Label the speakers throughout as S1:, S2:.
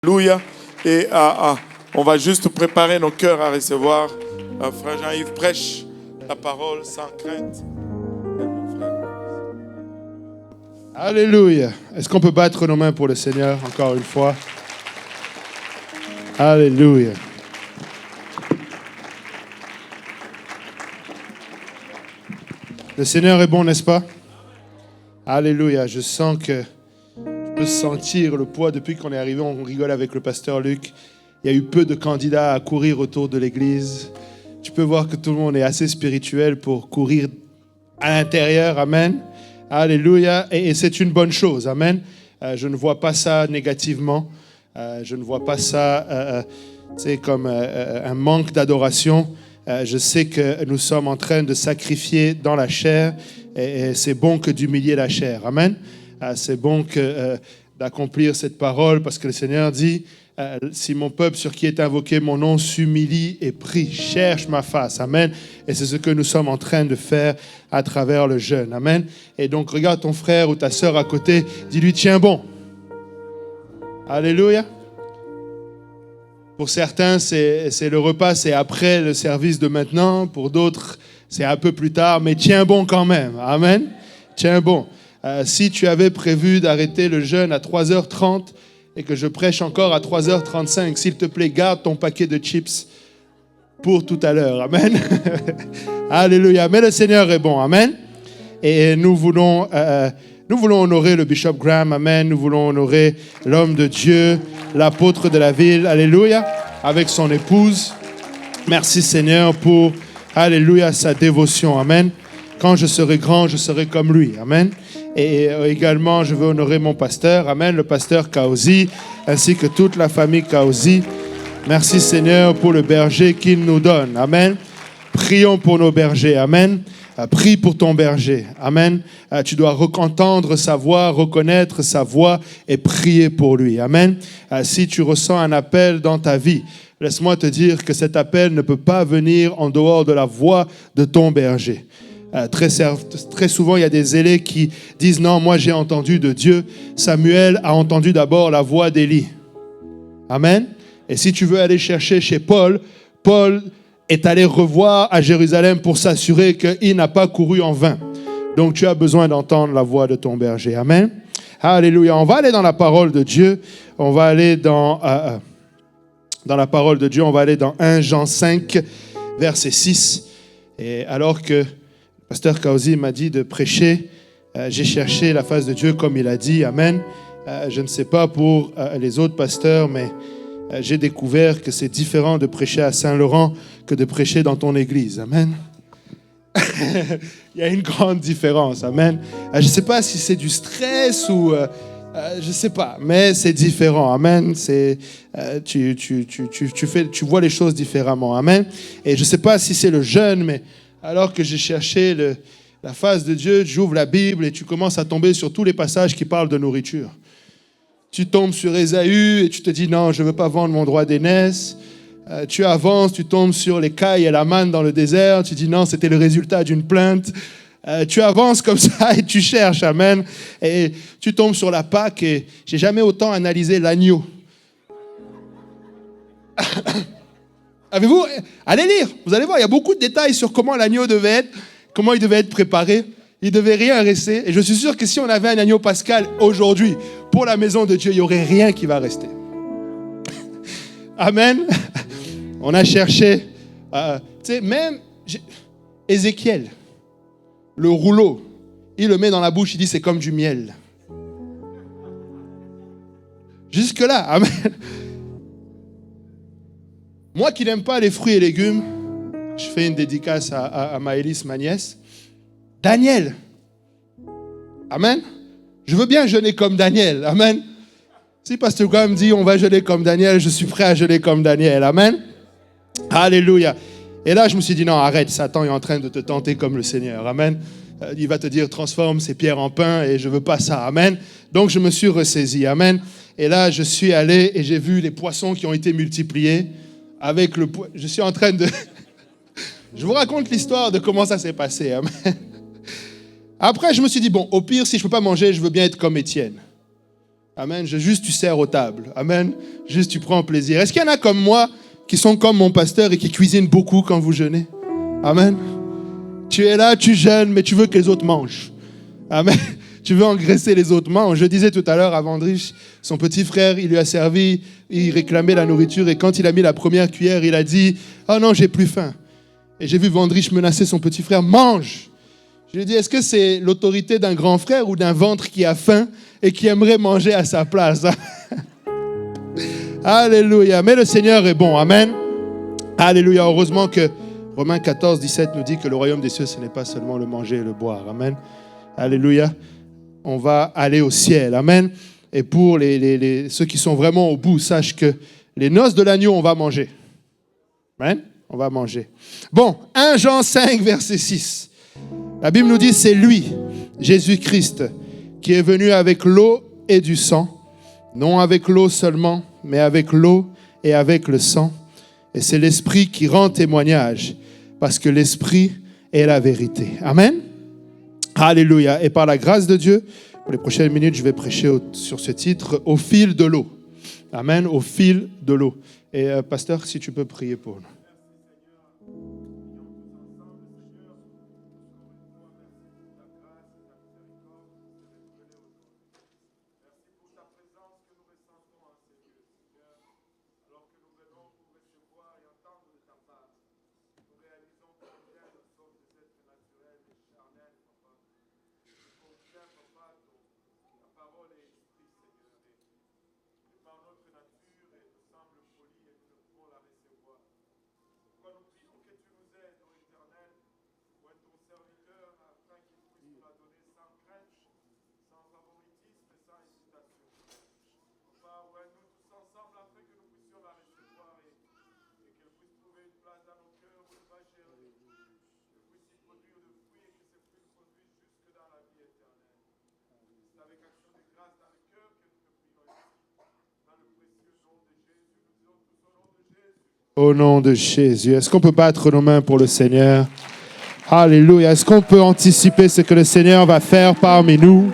S1: Alléluia. Et on va juste préparer nos cœurs à recevoir. Frère Jean-Yves prêche la parole sans crainte.
S2: Alléluia. Est-ce qu'on peut battre nos mains pour le Seigneur encore une fois? Alléluia. Le Seigneur est bon, n'est-ce pas? Alléluia. Je sens que je peux sentir le poids depuis qu'on est arrivé. On rigole avec le pasteur Luc. Il y a eu peu de candidats à courir autour de l'église. Tu peux voir que tout le monde est assez spirituel pour courir à l'intérieur. Amen. Alléluia. Et c'est une bonne chose. Amen. Je ne vois pas ça négativement. Je ne vois pas ça comme un manque d'adoration. Je sais que nous sommes en train de sacrifier dans la chair. Et c'est bon que d'humilier la chair. Amen. C'est bon d'accomplir cette parole parce que le Seigneur dit si mon peuple sur qui est invoqué mon nom s'humilie et prie, cherche ma face. Amen. Et c'est ce que nous sommes en train de faire à travers le jeûne. Amen. Et donc, regarde ton frère ou ta sœur à côté, dis-lui, tiens bon. Alléluia. Pour certains, c'est le repas, c'est après le service de maintenant. Pour d'autres, c'est un peu plus tard, mais tiens bon quand même. Amen. Tiens bon. Si tu avais prévu d'arrêter le jeûne à 3h30 et que je prêche encore à 3h35, s'il te plaît, garde ton paquet de chips pour tout à l'heure. Amen. Alléluia. Mais le Seigneur est bon. Amen. Et nous voulons honorer le Bishop Graham. Amen. Nous voulons honorer l'homme de Dieu, l'apôtre de la ville. Alléluia. Avec son épouse. Merci Seigneur pour, alléluia, sa dévotion. Amen. Quand je serai grand, je serai comme lui. Amen. Et également, je veux honorer mon pasteur. Amen. Le pasteur Kaozi, ainsi que toute la famille Kaozi. Merci Seigneur pour le berger qu'il nous donne. Amen. Prions pour nos bergers. Amen. Prie pour ton berger. Amen. Tu dois entendre sa voix, reconnaître sa voix et prier pour lui. Amen. Si tu ressens un appel dans ta vie, laisse-moi te dire que cet appel ne peut pas venir en dehors de la voix de ton berger. Très souvent, il y a des zélés qui disent « Non, moi j'ai entendu de Dieu. » Samuel a entendu d'abord la voix d'Élie. Amen. Et si tu veux aller chercher chez Paul, Paul est allé revoir à Jérusalem pour s'assurer qu'il n'a pas couru en vain. Donc tu as besoin d'entendre la voix de ton berger. Amen. Alléluia. On va aller dans la parole de Dieu. On va aller dans la parole de Dieu. On va aller dans 1 Jean 5, verset 6. Et alors que Pasteur Kaozi m'a dit de prêcher, j'ai cherché la face de Dieu comme il a dit. Amen. Je ne sais pas pour les autres pasteurs, mais j'ai découvert que c'est différent de prêcher à Saint-Laurent que de prêcher dans ton église. Amen. Il y a une grande différence. Amen. Je ne sais pas si c'est du stress ou... je ne sais pas, mais c'est différent. Amen. Tu vois les choses différemment. Amen. Et je ne sais pas si c'est le jeûne, mais alors que j'ai cherché la face de Dieu, j'ouvre la Bible et tu commences à tomber sur tous les passages qui parlent de nourriture. Tu tombes sur Ésaü et tu te dis non, je ne veux pas vendre mon droit d'aînesse. Tu avances, tu tombes sur les cailles et la manne dans le désert. Tu dis non, c'était le résultat d'une plainte. Tu avances comme ça et tu cherches, amen. Et tu tombes sur la Pâque et j'ai jamais autant analysé l'agneau. Avez-vous? Allez lire, vous allez voir, il y a beaucoup de détails sur comment l'agneau devait être, comment il devait être préparé. Il ne devait rien rester. Et je suis sûr que si on avait un agneau pascal aujourd'hui, pour la maison de Dieu, il n'y aurait rien qui va rester. Amen. On a cherché, même Ézéchiel, le rouleau, il le met dans la bouche, il dit c'est comme du miel. Jusque-là, amen. Moi qui n'aime pas les fruits et légumes, je fais une dédicace à Maëlys, ma nièce. Daniel. Amen. Je veux bien jeûner comme Daniel. Amen. Si Pasteur Graham dit on va jeûner comme Daniel, je suis prêt à jeûner comme Daniel. Amen. Alléluia. Et là, je me suis dit non, arrête, Satan est en train de te tenter comme le Seigneur. Amen. Il va te dire transforme ces pierres en pain et je veux pas ça. Amen. Donc je me suis ressaisi. Amen. Et là, je suis allé et j'ai vu les poissons qui ont été multipliés. Je suis en train de... Je vous raconte l'histoire de comment ça s'est passé. Amen. Après, je me suis dit, bon, au pire, si je ne peux pas manger, je veux bien être comme Étienne. Amen. Juste tu sers aux tables. Amen. Juste tu prends plaisir. Est-ce qu'il y en a comme moi qui sont comme mon pasteur et qui cuisinent beaucoup quand vous jeûnez? Amen. Tu es là, tu jeûnes, mais tu veux que les autres mangent. Amen. Tu veux engraisser les autres mangent. Je disais tout à l'heure à Vandrich, son petit frère, il lui a servi, il réclamait la nourriture et quand il a mis la première cuillère, il a dit « Oh non, j'ai plus faim ». Et j'ai vu Vandrich menacer son petit frère « Mange ». Je lui ai dit, est-ce que c'est l'autorité d'un grand frère ou d'un ventre qui a faim et qui aimerait manger à sa place? Alléluia. Mais le Seigneur est bon. Amen. Alléluia. Heureusement que Romains 14, 17 nous dit que le royaume des cieux, ce n'est pas seulement le manger et le boire. Amen. Alléluia. On va aller au ciel. Amen. Et pour ceux qui sont vraiment au bout, sache que les noces de l'agneau, on va manger. Amen. On va manger. Bon, 1 Jean 5, verset 6. La Bible nous dit, c'est lui, Jésus-Christ, qui est venu avec l'eau et du sang. Non avec l'eau seulement, mais avec l'eau et avec le sang. Et c'est l'Esprit qui rend témoignage, parce que l'Esprit est la vérité. Amen. Alléluia. Et par la grâce de Dieu, pour les prochaines minutes, je vais prêcher sur ce titre, au fil de l'eau. Amen, au fil de l'eau. Et pasteur, si tu peux prier pour nous. Au nom de Jésus. Est-ce qu'on peut battre nos mains pour le Seigneur? Alléluia. Est-ce qu'on peut anticiper ce que le Seigneur va faire parmi nous?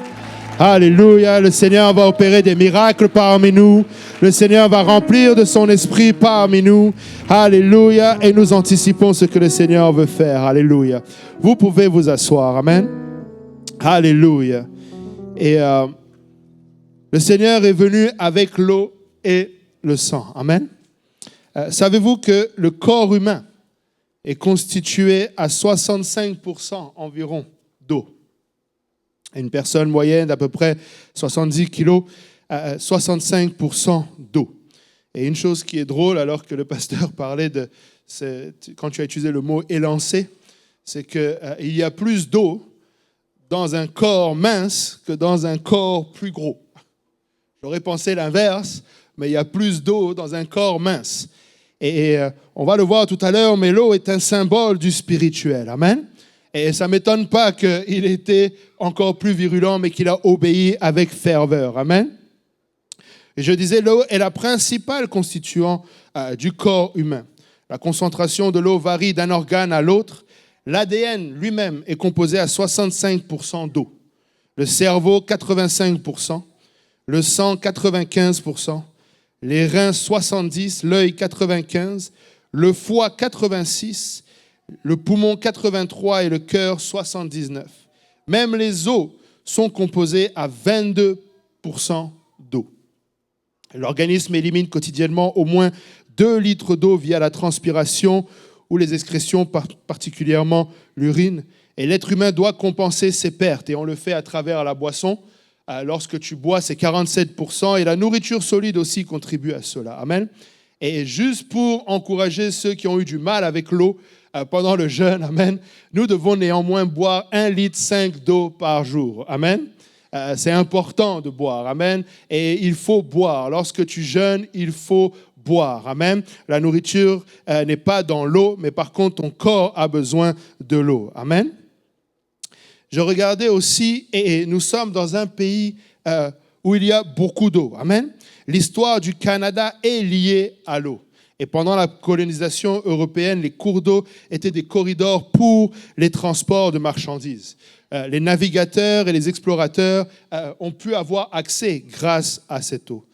S2: Alléluia. Le Seigneur va opérer des miracles parmi nous. Le Seigneur va remplir de son esprit parmi nous. Alléluia. Et nous anticipons ce que le Seigneur veut faire. Alléluia. Vous pouvez vous asseoir. Amen. Alléluia. Et le Seigneur est venu avec l'eau et le sang. Amen. Savez-vous que le corps humain est constitué à 65% environ d'eau? Une personne moyenne d'à peu près 70 kilos, 65% d'eau. Et une chose qui est drôle, alors que le pasteur parlait de, quand tu as utilisé le mot élancé, c'est qu'il y a plus d'eau dans un corps mince que dans un corps plus gros. J'aurais pensé l'inverse, mais il y a plus d'eau dans un corps mince. Et on va le voir tout à l'heure, mais l'eau est un symbole du spirituel. Amen. Et ça ne m'étonne pas qu'il était encore plus virulent, mais qu'il a obéi avec ferveur. Amen. Et je disais, l'eau est la principale constituant du corps humain. La concentration de l'eau varie d'un organe à l'autre. L'ADN lui-même est composé à 65% d'eau. Le cerveau, 85%. Le sang, 95%. Les reins 70, l'œil 95, le foie 86, le poumon 83 et le cœur 79. Même les os sont composés à 22% d'eau. L'organisme élimine quotidiennement au moins 2 litres d'eau via la transpiration ou les excrétions, particulièrement l'urine. Et l'être humain doit compenser ses pertes et on le fait à travers la boisson. Lorsque tu bois, c'est 47% et la nourriture solide aussi contribue à cela. Amen. Et juste pour encourager ceux qui ont eu du mal avec l'eau pendant le jeûne, amen, nous devons néanmoins boire 1,5 litre d'eau par jour. Amen. C'est important de boire. Amen. Et il faut boire. Lorsque tu jeûnes, il faut boire. Amen. La nourriture n'est pas dans l'eau, mais par contre, ton corps a besoin de l'eau. Amen. Je regardais aussi, et nous sommes dans un pays où il y a beaucoup d'eau. Amen. L'histoire du Canada est liée à l'eau. Et pendant la colonisation européenne, les cours d'eau étaient des corridors pour les transports de marchandises. Les navigateurs et les explorateurs ont pu avoir accès grâce à cette eau.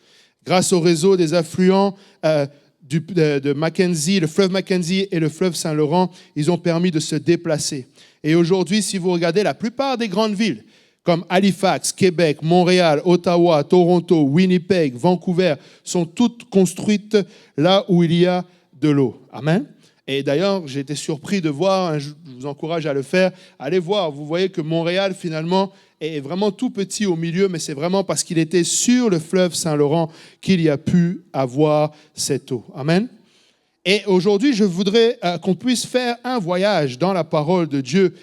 S2: Grâce au réseau des affluents de Mackenzie, le fleuve Mackenzie et le fleuve Saint-Laurent, ils ont permis de se déplacer. Et aujourd'hui, si vous regardez la plupart des grandes villes, comme Halifax, Québec, Montréal, Ottawa, Toronto, Winnipeg, Vancouver, sont toutes construites là où il y a de l'eau. Amen. Et d'ailleurs, j'ai été surpris de voir, je vous encourage à le faire, allez voir, vous voyez que Montréal, finalement, est vraiment tout petit au milieu, mais c'est vraiment parce qu'il était sur le fleuve Saint-Laurent qu'il y a pu avoir cette eau. Amen. Et aujourd'hui, je voudrais qu'on puisse faire un voyage dans la parole de Dieu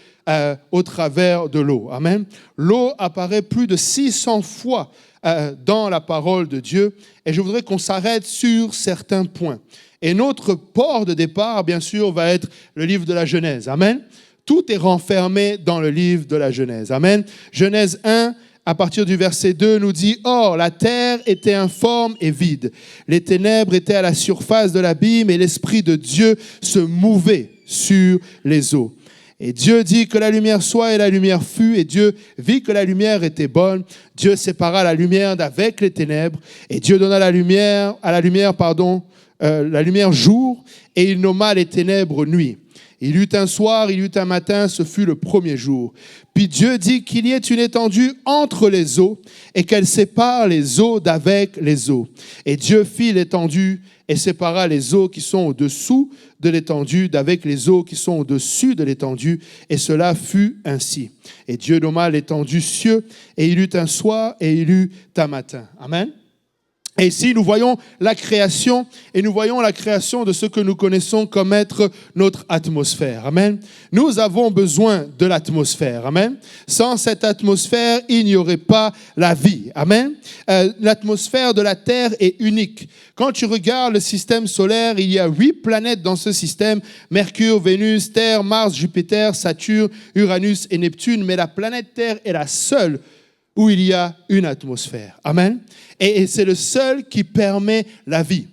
S2: au travers de l'eau. Amen. L'eau apparaît plus de 600 fois dans la parole de Dieu et je voudrais qu'on s'arrête sur certains points. Et notre port de départ, bien sûr, va être le livre de la Genèse. Amen. Tout est renfermé dans le livre de la Genèse. Amen. Genèse 1, à partir du verset 2, nous dit « Or, la terre était informe et vide. Les ténèbres étaient à la surface de l'abîme et l'Esprit de Dieu se mouvait sur les eaux. Et Dieu dit que la lumière soit et la lumière fut. Et Dieu vit que la lumière était bonne. Dieu sépara la lumière d'avec les ténèbres. Et Dieu donna la lumière jour. Et il nomma les ténèbres nuit. Il y eut un soir, il y eut un matin, ce fut le premier jour. Puis Dieu dit qu'il y ait une étendue entre les eaux et qu'elle sépare les eaux d'avec les eaux. Et Dieu fit l'étendue et sépara les eaux qui sont au-dessous de l'étendue d'avec les eaux qui sont au-dessus de l'étendue. Et cela fut ainsi. Et Dieu nomma l'étendue cieux et il y eut un soir et il y eut un matin. Amen. Et ici, nous voyons la création, et nous voyons la création de ce que nous connaissons comme être notre atmosphère. Amen. Nous avons besoin de l'atmosphère. Amen. Sans cette atmosphère, il n'y aurait pas la vie. Amen. L'atmosphère de la Terre est unique. Quand tu regardes le système solaire, il y a 8 planètes dans ce système. Mercure, Vénus, Terre, Mars, Jupiter, Saturne, Uranus et Neptune. Mais la planète Terre est la seule où il y a une atmosphère. Amen. Et c'est le seul qui permet la vie.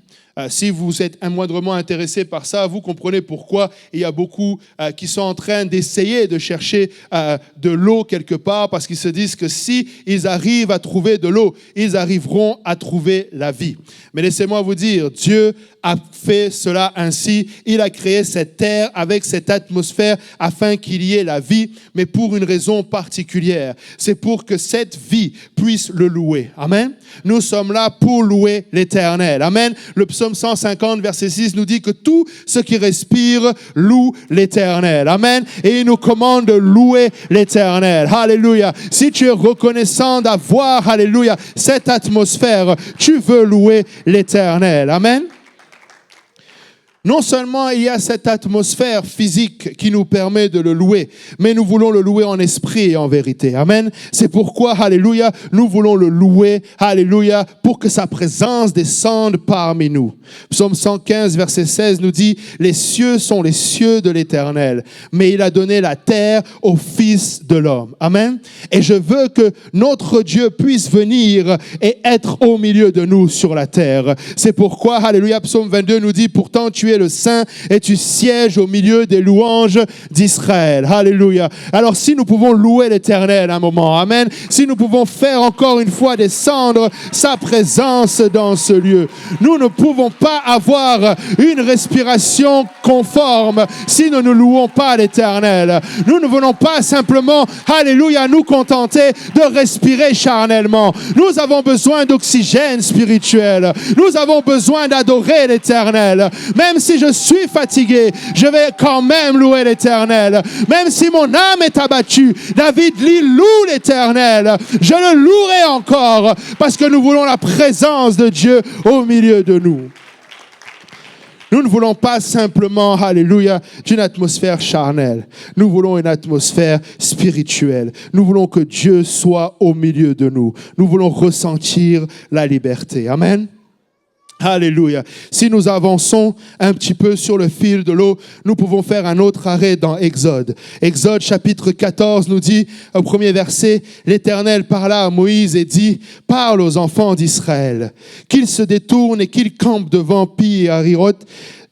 S2: Si vous êtes moindrement intéressé par ça, vous comprenez pourquoi il y a beaucoup qui sont en train d'essayer de chercher de l'eau quelque part, parce qu'ils se disent que si ils arrivent à trouver de l'eau, ils arriveront à trouver la vie. Mais laissez-moi vous dire, Dieu a fait cela ainsi. Il a créé cette terre avec cette atmosphère afin qu'il y ait la vie, mais pour une raison particulière. C'est pour que cette vie puisse le louer. Amen. Nous sommes là pour louer l'Éternel. Amen. Le psaume 150, verset 6 nous dit que tout ce qui respire loue l'Éternel. Amen. Et il nous commande de louer l'Éternel. Alléluia. Si tu es reconnaissant d'avoir, alléluia, cette atmosphère, tu veux louer l'Éternel. Amen. Non seulement il y a cette atmosphère physique qui nous permet de le louer, mais nous voulons le louer en esprit et en vérité. Amen. C'est pourquoi, alléluia, nous voulons le louer, alléluia, pour que sa présence descende parmi nous. Psaume 115, verset 16 nous dit, « Les cieux sont les cieux de l'Éternel, mais il a donné la terre au Fils de l'homme. » Amen. Et je veux que notre Dieu puisse venir et être au milieu de nous sur la terre. C'est pourquoi, alléluia, Psaume 22 nous dit, « Pourtant tu es le Saint et tu sièges au milieu des louanges d'Israël. » Alléluia. Alors si nous pouvons louer l'Éternel un moment, amen, si nous pouvons faire encore une fois descendre sa présence dans ce lieu, nous ne pouvons pas avoir une respiration conforme si nous ne louons pas l'Éternel. Nous ne voulons pas simplement, alléluia, nous contenter de respirer charnellement. Nous avons besoin d'oxygène spirituel. Nous avons besoin d'adorer l'Éternel. Même si je suis fatigué, je vais quand même louer l'Éternel. Même si mon âme est abattue, David dit, loue l'Éternel. Je le louerai encore parce que nous voulons la présence de Dieu au milieu de nous. Nous ne voulons pas simplement, alléluia, d'une atmosphère charnelle. Nous voulons une atmosphère spirituelle. Nous voulons que Dieu soit au milieu de nous. Nous voulons ressentir la liberté. Amen. Alléluia. Si nous avançons un petit peu sur le fil de l'eau, nous pouvons faire un autre arrêt dans Exode. Exode chapitre 14 nous dit, au premier verset, l'Éternel parla à Moïse et dit, parle aux enfants d'Israël, qu'ils se détournent et qu'ils campent devant Pi et Hahiroth,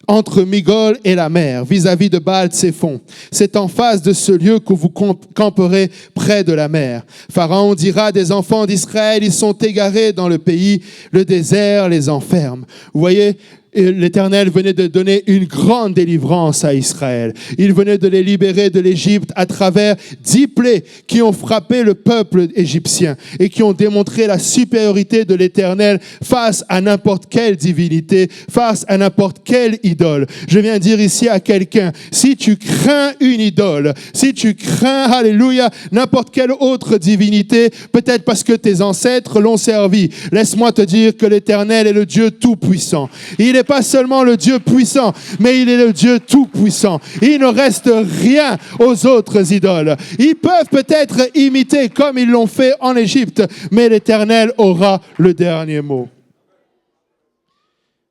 S2: entre Migol et la mer, vis-à-vis de Baal-Tséphon. C'est en face de ce lieu que vous camperez près de la mer. Pharaon dira des enfants d'Israël, ils sont égarés dans le pays, le désert les enferme. Vous voyez, l'Éternel venait de donner une grande délivrance à Israël. Il venait de les libérer de l'Égypte à travers 10 plaies qui ont frappé le peuple égyptien et qui ont démontré la supériorité de l'Éternel face à n'importe quelle divinité, face à n'importe quelle idole. Je viens dire ici à quelqu'un, si tu crains une idole, si tu crains, alléluia, n'importe quelle autre divinité, peut-être parce que tes ancêtres l'ont servi, laisse-moi te dire que l'Éternel est le Dieu tout-puissant. Il n'est pas seulement le Dieu puissant, mais il est le Dieu tout-puissant. Il ne reste rien aux autres idoles. Ils peuvent peut-être imiter comme ils l'ont fait en Égypte, mais l'Éternel aura le dernier mot.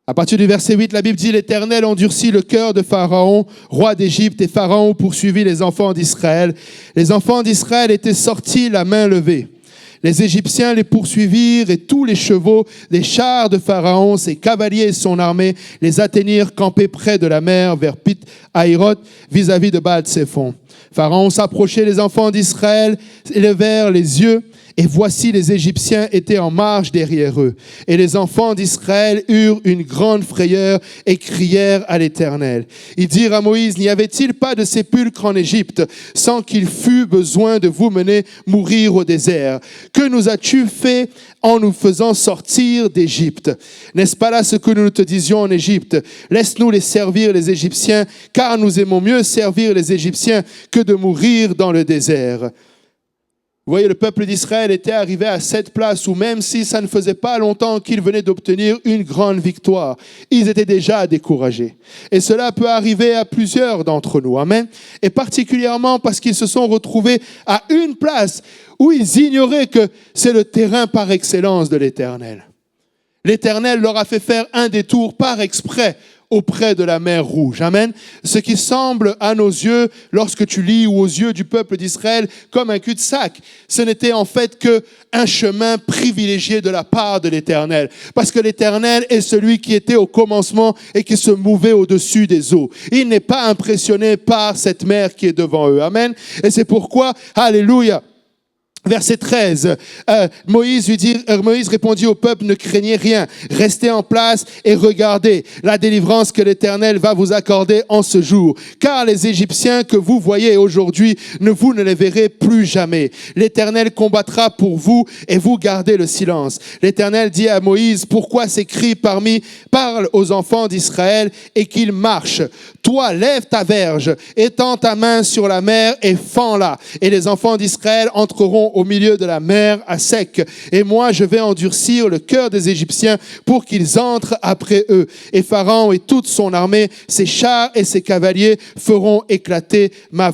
S2: À partir du verset 8, la Bible dit « L'Éternel endurcit le cœur de Pharaon, roi d'Égypte, et Pharaon poursuivit les enfants d'Israël. Les enfants d'Israël étaient sortis la main levée. Les Égyptiens les poursuivirent et tous les chevaux, les chars de Pharaon, ses cavaliers et son armée les atteignirent campés près de la mer vers Pi-Hahiroth vis-à-vis de Baal-Tséphon. Pharaon s'approchait des enfants d'Israël, élevèrent les yeux et voici les Égyptiens étaient en marche derrière eux. Et les enfants d'Israël eurent une grande frayeur et crièrent à l'Éternel. Ils dirent à Moïse, n'y avait-il pas de sépulcre en Égypte sans qu'il fût besoin de vous mener mourir au désert? Que nous as-tu fait en nous faisant sortir d'Égypte? N'est-ce pas là ce que nous te disions en Égypte? Laisse-nous les servir les Égyptiens, car nous aimons mieux servir les Égyptiens que de mourir dans le désert. Vous voyez, le peuple d'Israël était arrivé à cette place où même si ça ne faisait pas longtemps qu'ils venaient d'obtenir une grande victoire, ils étaient déjà découragés. Et cela peut arriver à plusieurs d'entre nous. Amen. Et particulièrement parce qu'ils se sont retrouvés à une place où ils ignoraient que c'est le terrain par excellence de l'Éternel. L'Éternel leur a fait faire un détour par exprès auprès de la mer Rouge. Amen. Ce qui semble à nos yeux, lorsque tu lis ou aux yeux du peuple d'Israël, comme un cul-de-sac, ce n'était en fait qu'un chemin privilégié de la part de l'Éternel. Parce que l'Éternel est celui qui était au commencement et qui se mouvait au-dessus des eaux. Il n'est pas impressionné par cette mer qui est devant eux. Amen. Et c'est pourquoi, alléluia, verset 13, Moïse répondit au peuple, ne craignez rien, restez en place et regardez la délivrance que l'Éternel va vous accorder en ce jour. Car les Égyptiens que vous voyez aujourd'hui, vous ne les verrez plus jamais. L'Éternel combattra pour vous et vous gardez le silence. L'Éternel dit à Moïse, pourquoi ces cris parle aux enfants d'Israël et qu'ils marchent. Toi, lève ta verge, étends ta main sur la mer et fends-la. Et les enfants d'Israël entreront au milieu de la mer à sec. Et moi, je vais endurcir le cœur des Égyptiens pour qu'ils entrent après eux. Et Pharaon et toute son armée, ses chars et ses cavaliers feront éclater ma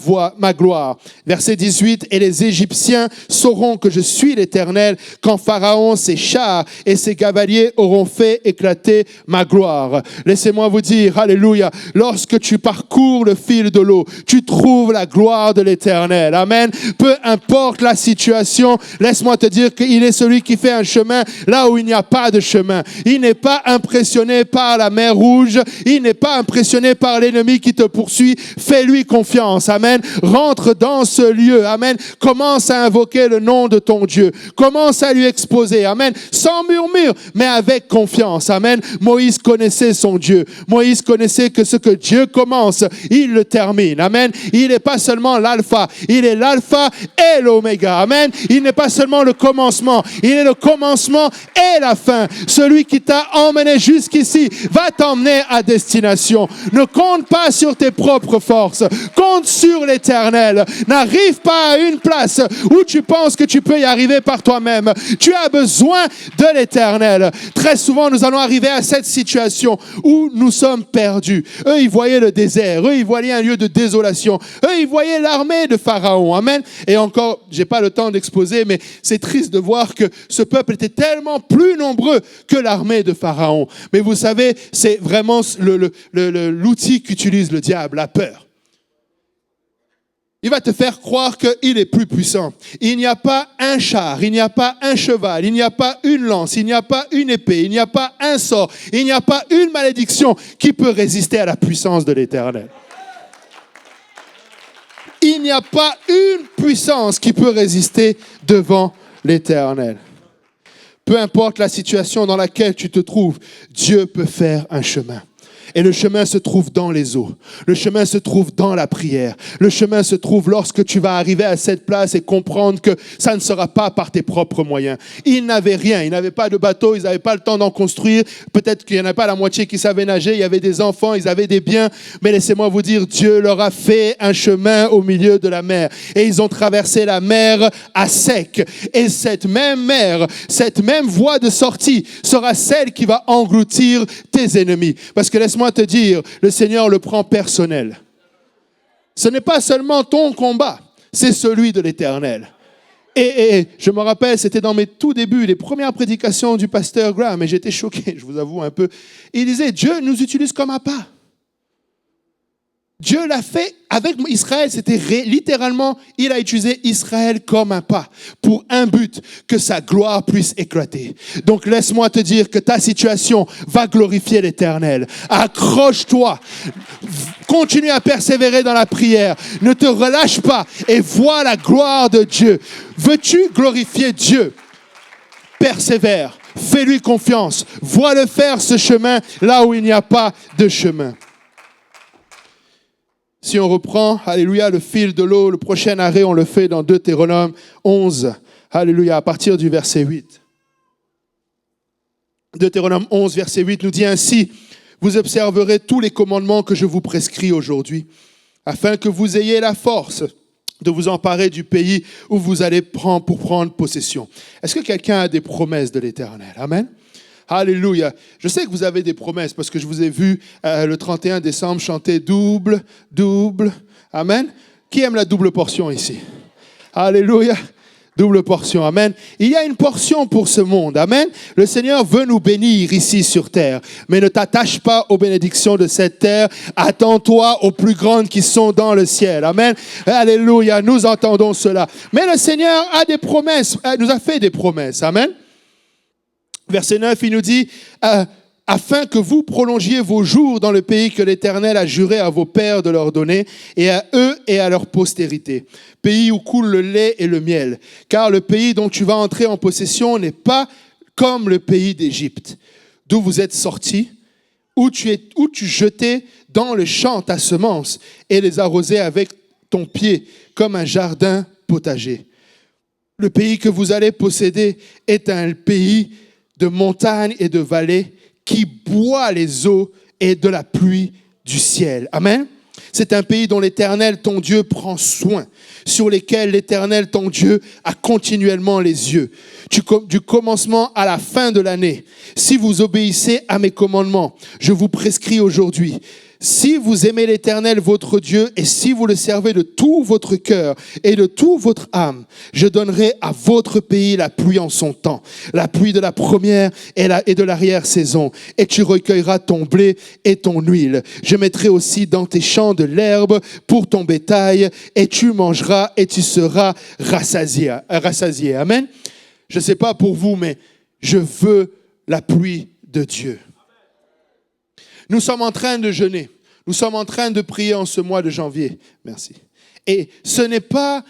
S2: gloire. Verset 18, et les Égyptiens sauront que je suis l'Éternel quand Pharaon, ses chars et ses cavaliers auront fait éclater ma gloire. Laissez-moi vous dire, alléluia, lorsque tu parcours le fil de l'eau, tu trouves la gloire de l'Éternel. Amen. Peu importe la situation, laisse-moi te dire qu'il est celui qui fait un chemin là où il n'y a pas de chemin. Il n'est pas impressionné par la mer Rouge. Il n'est pas impressionné par l'ennemi qui te poursuit. Fais-lui confiance. Amen. Rentre dans ce lieu. Amen. Commence à invoquer le nom de ton Dieu. Commence à lui exposer. Amen. Sans murmure, mais avec confiance. Amen. Moïse connaissait son Dieu. Moïse connaissait que ce que Dieu commence, il le termine. Amen. Il n'est pas seulement l'alpha. Il est l'alpha et l'oméga. Amen. Il n'est pas seulement le commencement, il est le commencement et la fin. Celui qui t'a emmené jusqu'ici va t'emmener à destination. Ne compte pas sur tes propres forces, compte sur l'Éternel. N'arrive pas à une place où tu penses que tu peux y arriver par toi-même. Tu as besoin de l'Éternel. Très souvent, nous allons arriver à cette situation où nous sommes perdus. Eux, ils voyaient le désert. Eux, ils voyaient un lieu de désolation. Eux, ils voyaient l'armée de Pharaon. Amen. Et encore, j'ai pas le temps temps d'exposer, mais c'est triste de voir que ce peuple était tellement plus nombreux que l'armée de Pharaon. Mais vous savez, c'est vraiment l'outil qu'utilise le diable, la peur. Il va te faire croire qu'il est plus puissant. Il n'y a pas un char, il n'y a pas un cheval, il n'y a pas une lance, il n'y a pas une épée, il n'y a pas un sort, il n'y a pas une malédiction qui peut résister à la puissance de l'Éternel. Il n'y a pas une puissance qui peut résister devant l'Éternel. Peu importe la situation dans laquelle tu te trouves, Dieu peut faire un chemin. Et le chemin se trouve dans les eaux. Le chemin se trouve dans la prière. Le chemin se trouve lorsque tu vas arriver à cette place et comprendre que ça ne sera pas par tes propres moyens. Ils n'avaient rien. Ils n'avaient pas de bateau. Ils n'avaient pas le temps d'en construire. Peut-être qu'il n'y en a pas la moitié qui savaient nager. Il y avait des enfants. Ils avaient des biens. Mais laissez-moi vous dire, Dieu leur a fait un chemin au milieu de la mer. Et ils ont traversé la mer à sec. Et cette même mer, cette même voie de sortie sera celle qui va engloutir tes ennemis. Parce que laisse-moi te dire, le Seigneur le prend personnel. Ce n'est pas seulement ton combat, c'est celui de l'Éternel. Et je me rappelle, c'était dans mes tout débuts, les premières prédications du pasteur Graham, et j'étais choqué, je vous avoue un peu. Il disait, Dieu nous utilise comme appât. Dieu l'a fait avec Israël, c'était littéralement, il a utilisé Israël comme un pas pour un but, que sa gloire puisse éclater. Donc laisse-moi te dire que ta situation va glorifier l'Éternel. Accroche-toi, continue à persévérer dans la prière, ne te relâche pas et vois la gloire de Dieu. Veux-tu glorifier Dieu? Persévère, fais-lui confiance, vois-le faire ce chemin là où il n'y a pas de chemin. Si on reprend, alléluia, le fil de l'eau, le prochain arrêt, on le fait dans Deutéronome 11, alléluia, à partir du verset 8. Deutéronome 11, verset 8 nous dit ainsi, « Vous observerez tous les commandements que je vous prescris aujourd'hui, afin que vous ayez la force de vous emparer du pays où vous allez prendre possession. » Est-ce que quelqu'un a des promesses de l'Éternel? Amen. Alléluia. Je sais que vous avez des promesses parce que je vous ai vu le 31 décembre chanter double, double. Amen. Qui aime la double portion ici? Alléluia. Double portion. Amen. Il y a une portion pour ce monde. Amen. Le Seigneur veut nous bénir ici sur terre. Mais ne t'attache pas aux bénédictions de cette terre. Attends-toi aux plus grandes qui sont dans le ciel. Amen. Alléluia. Nous entendons cela. Mais le Seigneur a des promesses. Nous a fait des promesses. Amen. Verset 9, il nous dit, afin que vous prolongiez vos jours dans le pays que l'Éternel a juré à vos pères de leur donner, et à eux et à leur postérité, pays où coule le lait et le miel. Car le pays dont tu vas entrer en possession n'est pas comme le pays d'Égypte, d'où vous êtes sortis, où tu jetais dans le champ ta semence et les arrosais avec ton pied comme un jardin potager. Le pays que vous allez posséder est un pays de montagnes et de vallées qui boit les eaux et de la pluie du ciel. Amen. C'est un pays dont l'Éternel, ton Dieu, prend soin, sur lesquels l'Éternel, ton Dieu, a continuellement les yeux. Du commencement à la fin de l'année, si vous obéissez à mes commandements, je vous prescris aujourd'hui. Si vous aimez l'Éternel, votre Dieu, et si vous le servez de tout votre cœur et de toute votre âme, je donnerai à votre pays la pluie en son temps, la pluie de la première et de l'arrière-saison, et tu recueilleras ton blé et ton huile. Je mettrai aussi dans tes champs de l'herbe pour ton bétail, et tu mangeras et tu seras rassasié. Amen. Je ne sais pas pour vous, mais je veux la pluie de Dieu. Nous sommes en train de jeûner. Nous sommes en train de prier en ce mois de janvier. Merci. Et ce n'est pas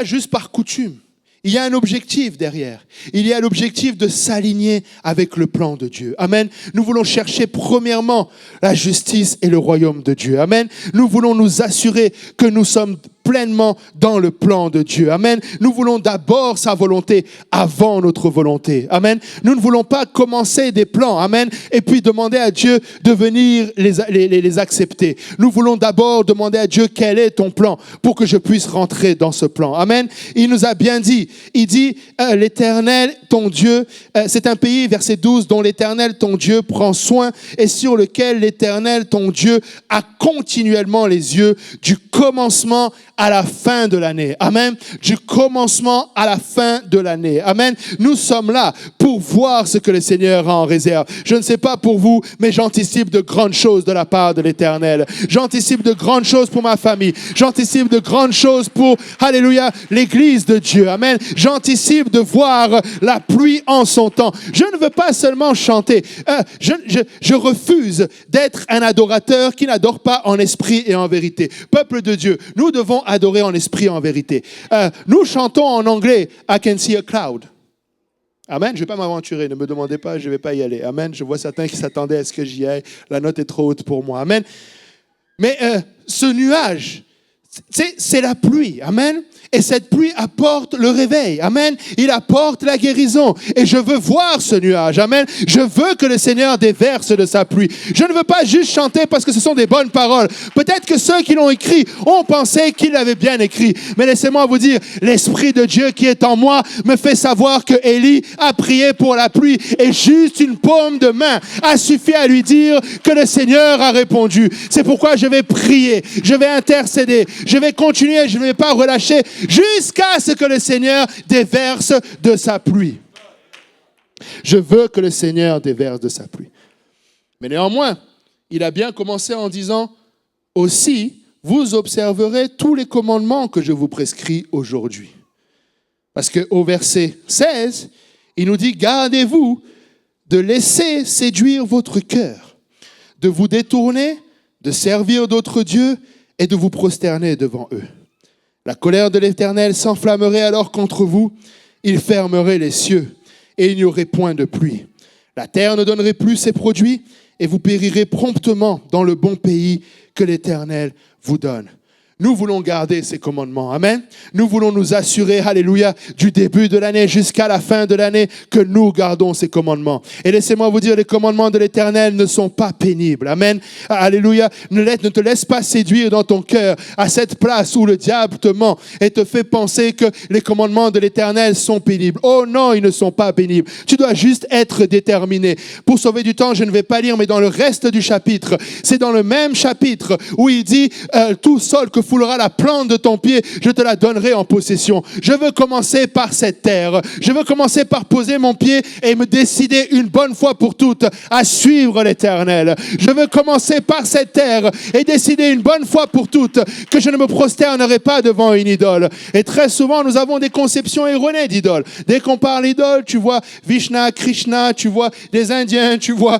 S2: juste par coutume. Il y a un objectif derrière. Il y a l'objectif de s'aligner avec le plan de Dieu. Amen. Nous voulons chercher premièrement la justice et le royaume de Dieu. Amen. Nous voulons nous assurer que nous sommes pleinement dans le plan de Dieu. Amen. Nous voulons d'abord sa volonté avant notre volonté. Amen. Nous ne voulons pas commencer des plans. Amen. Et puis demander à Dieu de venir les accepter. Nous voulons d'abord demander à Dieu quel est ton plan pour que je puisse rentrer dans ce plan. Amen. Il nous a bien dit, il dit l'Éternel, ton Dieu, c'est un pays, verset 12, dont l'Éternel, ton Dieu, prend soin et sur lequel l'Éternel, ton Dieu, a continuellement les yeux du commencement à la fin de l'année. Amen. Du commencement à la fin de l'année. Amen. Nous sommes là pour voir ce que le Seigneur a en réserve. Je ne sais pas pour vous, mais j'anticipe de grandes choses de la part de l'Éternel. J'anticipe de grandes choses pour ma famille. J'anticipe de grandes choses pour, alléluia, l'Église de Dieu. Amen. J'anticipe de voir la pluie en son temps. Je ne veux pas seulement chanter. Je refuse d'être un adorateur qui n'adore pas en esprit et en vérité. Peuple de Dieu, nous devons adorer en esprit et en vérité. Nous chantons en anglais « I can see a cloud ». Amen. Je ne vais pas m'aventurer, ne me demandez pas, je ne vais pas y aller. Amen. Je vois certains qui s'attendaient à ce que j'y aille. La note est trop haute pour moi. Amen. Mais ce nuage, c'est la pluie. Amen. Et cette pluie apporte le réveil. Amen. Il apporte la guérison. Et je veux voir ce nuage. Amen. Je veux que le Seigneur déverse de sa pluie. Je ne veux pas juste chanter parce que ce sont des bonnes paroles. Peut-être que ceux qui l'ont écrit ont pensé qu'ils l'avaient bien écrit. Mais laissez-moi vous dire, l'Esprit de Dieu qui est en moi me fait savoir que Élie a prié pour la pluie. Et juste une paume de main a suffi à lui dire que le Seigneur a répondu. C'est pourquoi je vais prier. Je vais intercéder. Je vais continuer. Je ne vais pas relâcher jusqu'à ce que le Seigneur déverse de sa pluie. Je veux que le Seigneur déverse de sa pluie. Mais néanmoins, il a bien commencé en disant « Aussi, vous observerez tous les commandements que je vous prescris aujourd'hui. » Parce qu'au verset 16, il nous dit « Gardez-vous de laisser séduire votre cœur, de vous détourner, de servir d'autres dieux et de vous prosterner devant eux. » La colère de l'Éternel s'enflammerait alors contre vous, il fermerait les cieux, et il n'y aurait point de pluie. La terre ne donnerait plus ses produits, et vous périrez promptement dans le bon pays que l'Éternel vous donne. Nous voulons garder ces commandements. Amen. Nous voulons nous assurer, alléluia, du début de l'année jusqu'à la fin de l'année, que nous gardons ces commandements. Et laissez-moi vous dire, les commandements de l'Éternel ne sont pas pénibles. Amen. Alléluia. Ne te laisse pas séduire dans ton cœur à cette place où le diable te ment et te fait penser que les commandements de l'Éternel sont pénibles. Oh non, ils ne sont pas pénibles. Tu dois juste être déterminé. Pour sauver du temps, je ne vais pas lire, mais dans le reste du chapitre, c'est dans le même chapitre où il dit, tout sol que foulera la plante de ton pied, je te la donnerai en possession. Je veux commencer par cette terre. Je veux commencer par poser mon pied et me décider une bonne fois pour toutes à suivre l'Éternel. Je veux commencer par cette terre et décider une bonne fois pour toutes que je ne me prosternerai pas devant une idole. Et très souvent, nous avons des conceptions erronées d'idoles. Dès qu'on parle d'idole, tu vois Vishnu, Krishna, tu vois des Indiens, tu vois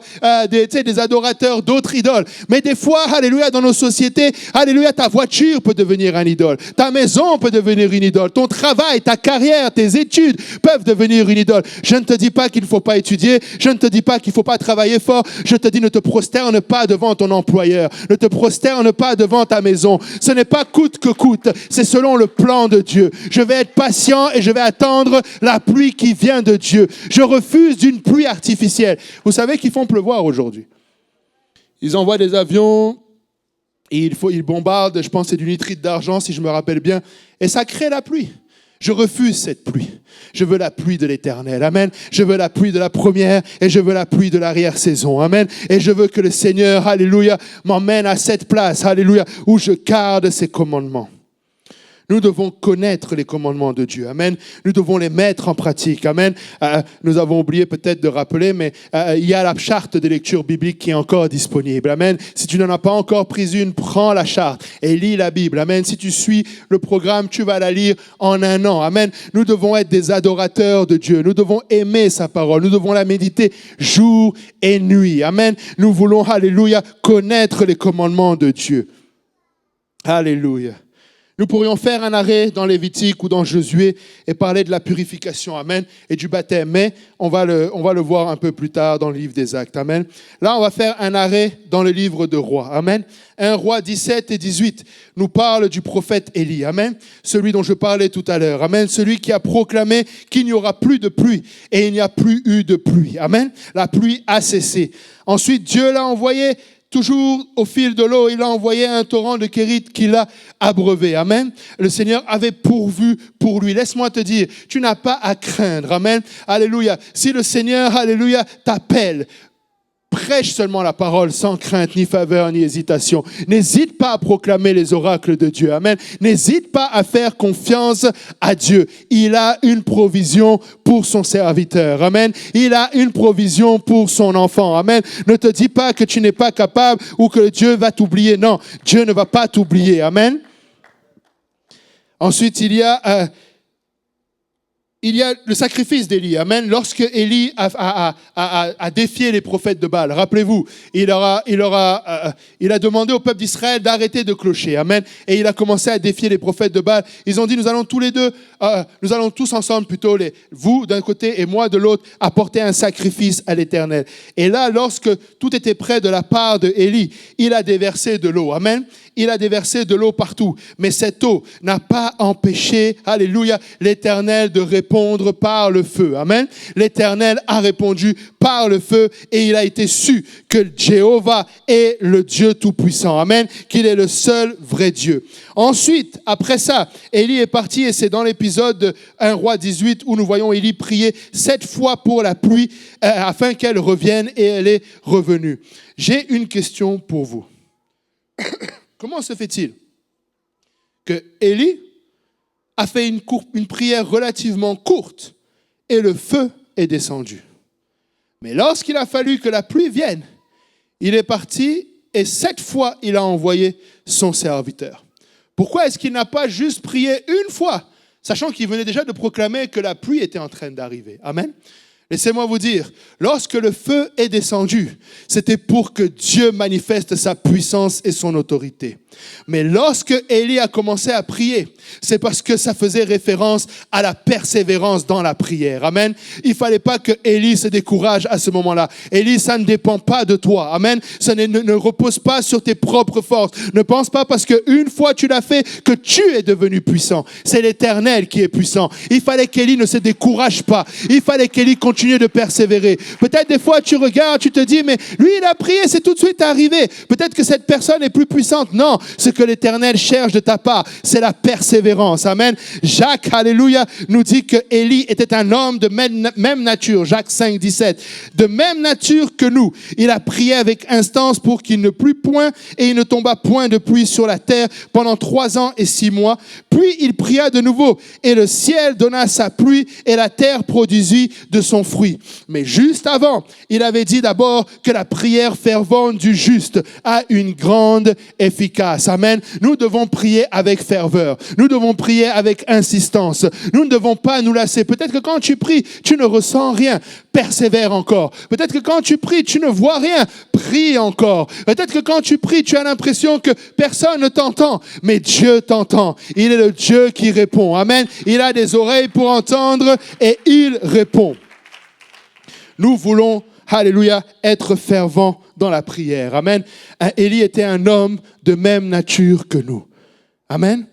S2: des adorateurs d'autres idoles. Mais des fois, alléluia, dans nos sociétés, alléluia, ta voiture peut devenir un idole. Ta maison peut devenir une idole. Ton travail, ta carrière, tes études peuvent devenir une idole. Je ne te dis pas qu'il ne faut pas étudier. Je ne te dis pas qu'il ne faut pas travailler fort. Je te dis ne te prosterne pas devant ton employeur. Ne te prosterne pas devant ta maison. Ce n'est pas coûte que coûte. C'est selon le plan de Dieu. Je vais être patient et je vais attendre la pluie qui vient de Dieu. Je refuse d'une pluie artificielle. Vous savez qu'ils font pleuvoir aujourd'hui. Ils envoient des avions. Et ils bombardent, je pense que c'est du nitrite d'argent si je me rappelle bien, et ça crée la pluie. Je refuse cette pluie. Je veux la pluie de l'Éternel. Amen. Je veux la pluie de la première et je veux la pluie de l'arrière-saison. Amen. Et je veux que le Seigneur, alléluia, m'emmène à cette place, alléluia, où je garde ses commandements. Nous devons connaître les commandements de Dieu. Amen. Nous devons les mettre en pratique. Amen. Nous avons oublié peut-être de rappeler, mais il y a la charte de lecture biblique qui est encore disponible. Amen. Si tu n'en as pas encore pris une, prends la charte et lis la Bible. Amen. Si tu suis le programme, tu vas la lire en un an. Amen. Nous devons être des adorateurs de Dieu. Nous devons aimer sa parole. Nous devons la méditer jour et nuit. Amen. Nous voulons, alléluia, connaître les commandements de Dieu. Alléluia. Nous pourrions faire un arrêt dans Lévitique ou dans Josué et parler de la purification, amen, et du baptême. Mais on va le voir un peu plus tard dans le livre des Actes, amen. Là, on va faire un arrêt dans le livre de Rois, amen. 1 Rois 17 et 18 nous parle du prophète Élie, amen. Celui dont je parlais tout à l'heure, amen. Celui qui a proclamé qu'il n'y aura plus de pluie et il n'y a plus eu de pluie, amen. La pluie a cessé. Ensuite, Dieu l'a envoyé. Toujours au fil de l'eau, il a envoyé un torrent de Kérit qui l'a abreuvé. Amen. Le Seigneur avait pourvu pour lui. Laisse-moi te dire, tu n'as pas à craindre. Amen. Alléluia. Si le Seigneur, alléluia, t'appelle, Prêche seulement la parole sans crainte, ni faveur, ni hésitation. N'hésite pas à proclamer les oracles de Dieu. Amen. N'hésite pas à faire confiance à Dieu. Il a une provision pour son serviteur. Amen. Il a une provision pour son enfant. Amen. Ne te dis pas que tu n'es pas capable ou que Dieu va t'oublier. Non, Dieu ne va pas t'oublier. Amen. Ensuite, il y a le sacrifice d'Élie. Amen. Lorsque Élie a défié les prophètes de Baal, rappelez-vous, il a demandé au peuple d'Israël d'arrêter de clocher. Amen. Et il a commencé à défier les prophètes de Baal. Ils ont dit, nous allons tous ensemble plutôt, vous d'un côté et moi de l'autre, apporter un sacrifice à l'Éternel. Et là, lorsque tout était prêt de la part de Élie, il a déversé de l'eau. Amen. Il a déversé de l'eau partout. Mais cette eau n'a pas empêché, alléluia, l'Éternel de répondre par le feu. Amen. L'Éternel a répondu par le feu et il a été su que Jéhovah est le Dieu Tout-Puissant. Amen. Qu'il est le seul vrai Dieu. Ensuite, après ça, Élie est parti et c'est dans l'épisode de 1 Roi 18 où nous voyons Élie prier 7 fois pour la pluie afin qu'elle revienne et elle est revenue. J'ai une question pour vous. Comment se fait-il que Élie a fait une prière relativement courte et le feu est descendu? Mais lorsqu'il a fallu que la pluie vienne, il est parti et 7 fois il a envoyé son serviteur. Pourquoi est-ce qu'il n'a pas juste prié une fois, sachant qu'il venait déjà de proclamer que la pluie était en train d'arriver? Amen. Laissez-moi vous dire, lorsque le feu est descendu, c'était pour que Dieu manifeste sa puissance et son autorité. Mais lorsque Élie a commencé à prier, c'est parce que ça faisait référence à la persévérance dans la prière. Amen. Il fallait pas que Élie se décourage à ce moment-là. Élie, ça ne dépend pas de toi. Amen. Ça ne repose pas sur tes propres forces. Ne pense pas parce qu'une fois tu l'as fait que tu es devenu puissant. C'est l'Éternel qui est puissant. Il fallait qu'Élie ne se décourage pas. Il fallait qu'Élie continue de persévérer. Peut-être des fois tu regardes, tu te dis, mais lui il a prié, c'est tout de suite arrivé. Peut-être que cette personne est plus puissante. Non. Ce que l'Éternel cherche de ta part, c'est la persévérance. Amen. Jacques, alléluia, nous dit que Élie était un homme de même nature. Jacques 5, 17. De même nature que nous. Il a prié avec instance pour qu'il ne plût point et il ne tomba point de pluie sur la terre pendant 3 ans et 6 mois. Puis il pria de nouveau et le ciel donna sa pluie et la terre produisit de son fruit. Mais juste avant, il avait dit d'abord que la prière fervente du juste a une grande efficace. Amen. Nous devons prier avec ferveur. Nous devons prier avec insistance. Nous ne devons pas nous lasser. Peut-être que quand tu pries, tu ne ressens rien. Persévère encore. Peut-être que quand tu pries, tu ne vois rien. Prie encore. Peut-être que quand tu pries, tu as l'impression que personne ne t'entend. Mais Dieu t'entend. Il est le Dieu qui répond. Amen. Il a des oreilles pour entendre et il répond. Nous voulons, alléluia, être fervents dans la prière. Amen. Élie était un homme de même nature que nous. Amen.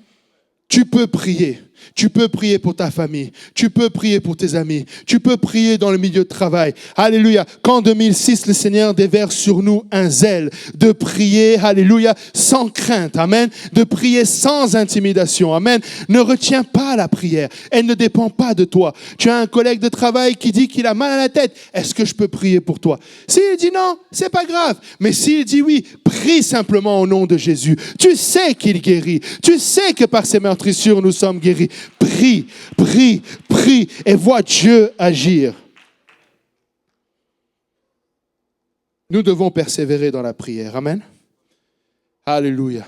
S2: Tu peux prier. Tu peux prier pour ta famille. Tu peux prier pour tes amis. Tu peux prier dans le milieu de travail. Alléluia. Qu'en 2006, le Seigneur déverse sur nous un zèle de prier, alléluia, sans crainte. Amen. De prier sans intimidation. Amen. Ne retiens pas la prière. Elle ne dépend pas de toi. Tu as un collègue de travail qui dit qu'il a mal à la tête. Est-ce que je peux prier pour toi? S'il dit non, c'est pas grave. Mais s'il dit oui, prie simplement au nom de Jésus. Tu sais qu'il guérit. Tu sais que par ses meurtrissures, nous sommes guéris. Prie, prie, prie et vois Dieu agir. Nous devons persévérer dans la prière. Amen. Alléluia.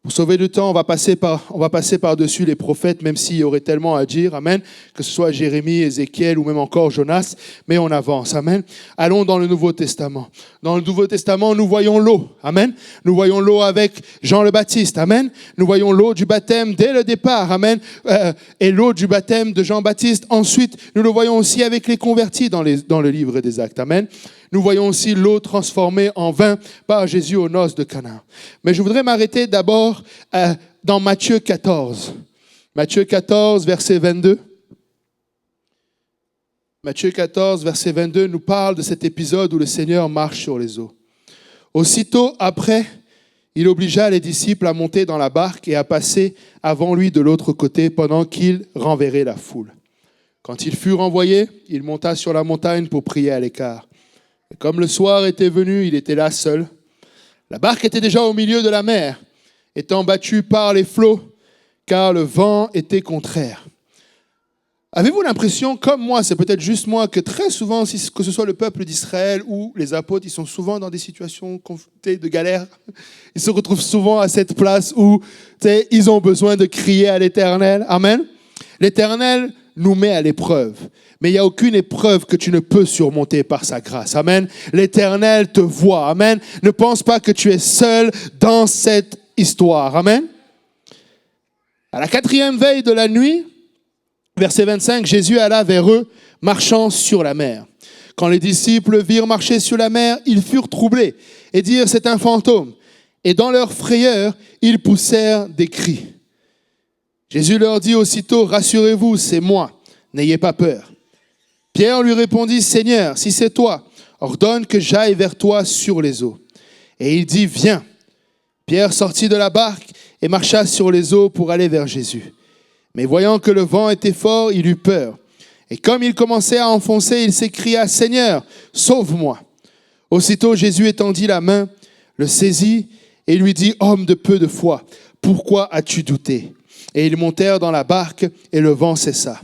S2: Pour sauver du temps, on va passer par-dessus les prophètes, même s'il y aurait tellement à dire. Amen. Que ce soit Jérémie, Ézéchiel ou même encore Jonas. Mais on avance. Amen. Allons dans le Nouveau Testament. Dans le Nouveau Testament, nous voyons l'eau. Amen. Nous voyons l'eau avec Jean le Baptiste. Amen. Nous voyons l'eau du baptême dès le départ. Amen. Et l'eau du baptême de Jean-Baptiste. Ensuite, nous le voyons aussi avec les convertis dans le livre des Actes. Amen. Nous voyons aussi l'eau transformée en vin par Jésus aux noces de Cana. Mais je voudrais m'arrêter d'abord dans Matthieu 14. Matthieu 14, verset 22. Matthieu 14, verset 22 nous parle de cet épisode où le Seigneur marche sur les eaux. Aussitôt après, il obligea les disciples à monter dans la barque et à passer avant lui de l'autre côté pendant qu'il renverrait la foule. Quand il fut renvoyé, il monta sur la montagne pour prier à l'écart. Et comme le soir était venu, il était là seul. La barque était déjà au milieu de la mer, étant battue par les flots, car le vent était contraire. Avez-vous l'impression, comme moi, c'est peut-être juste moi, que très souvent, que ce soit le peuple d'Israël ou les apôtres, ils sont souvent dans des situations confrontées de galère. Ils se retrouvent souvent à cette place où ils ont besoin de crier à l'Éternel. Amen. L'Éternel nous met à l'épreuve. Mais il n'y a aucune épreuve que tu ne peux surmonter par sa grâce. Amen. L'Éternel te voit. Amen. Ne pense pas que tu es seul dans cette histoire. Amen. À la 4e veille de la nuit, verset 25, Jésus alla vers eux, marchant sur la mer. Quand les disciples virent marcher sur la mer, ils furent troublés et dirent, c'est un fantôme. Et dans leur frayeur, ils poussèrent des cris. Jésus leur dit aussitôt, rassurez-vous, c'est moi, n'ayez pas peur. Pierre lui répondit, Seigneur, si c'est toi, ordonne que j'aille vers toi sur les eaux. Et il dit, viens. Pierre sortit de la barque et marcha sur les eaux pour aller vers Jésus. Mais voyant que le vent était fort, il eut peur. Et comme il commençait à enfoncer, il s'écria, Seigneur, sauve-moi. Aussitôt Jésus étendit la main, le saisit et lui dit, homme de peu de foi, pourquoi as-tu douté? Et ils montèrent dans la barque et le vent cessa.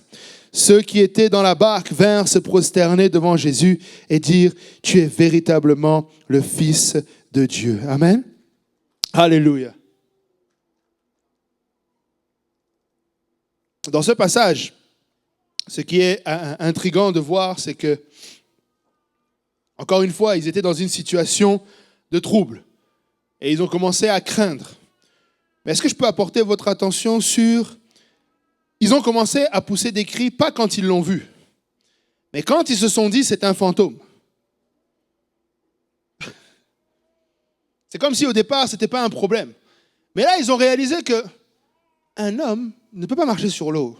S2: Ceux qui étaient dans la barque vinrent se prosterner devant Jésus et dirent, tu es véritablement le Fils de Dieu. Amen. Alléluia. Dans ce passage, ce qui est intriguant de voir, c'est que, encore une fois, ils étaient dans une situation de trouble et ils ont commencé à craindre. Mais est-ce que je peux apporter votre attention sur... Ils ont commencé à pousser des cris, pas quand ils l'ont vu, mais quand ils se sont dit c'est un fantôme. C'est comme si au départ, ce n'était pas un problème. Mais là, ils ont réalisé qu'un homme ne peut pas marcher sur l'eau.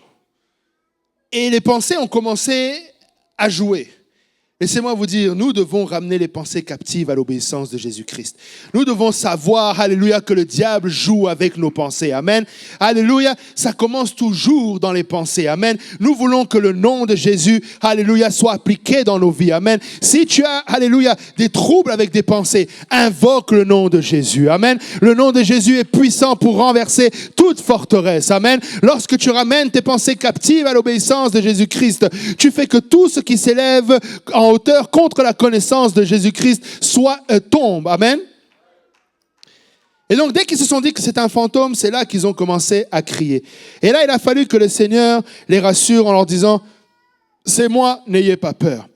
S2: Et les pensées ont commencé à jouer. Laissez-moi vous dire, nous devons ramener les pensées captives à l'obéissance de Jésus-Christ. Nous devons savoir, alléluia, que le diable joue avec nos pensées. Amen. Alléluia, ça commence toujours dans les pensées. Amen. Nous voulons que le nom de Jésus, alléluia, soit appliqué dans nos vies. Amen. Si tu as, alléluia, des troubles avec des pensées, invoque le nom de Jésus. Amen. Le nom de Jésus est puissant pour renverser toute forteresse. Amen. Lorsque tu ramènes tes pensées captives à l'obéissance de Jésus-Christ, tu fais que tout ce qui s'élève en hauteur contre la connaissance de Jésus-Christ tombe. Amen. Et donc, dès qu'ils se sont dit que c'est un fantôme, c'est là qu'ils ont commencé à crier. Et là, il a fallu que le Seigneur les rassure en leur disant, c'est moi, n'ayez pas peur.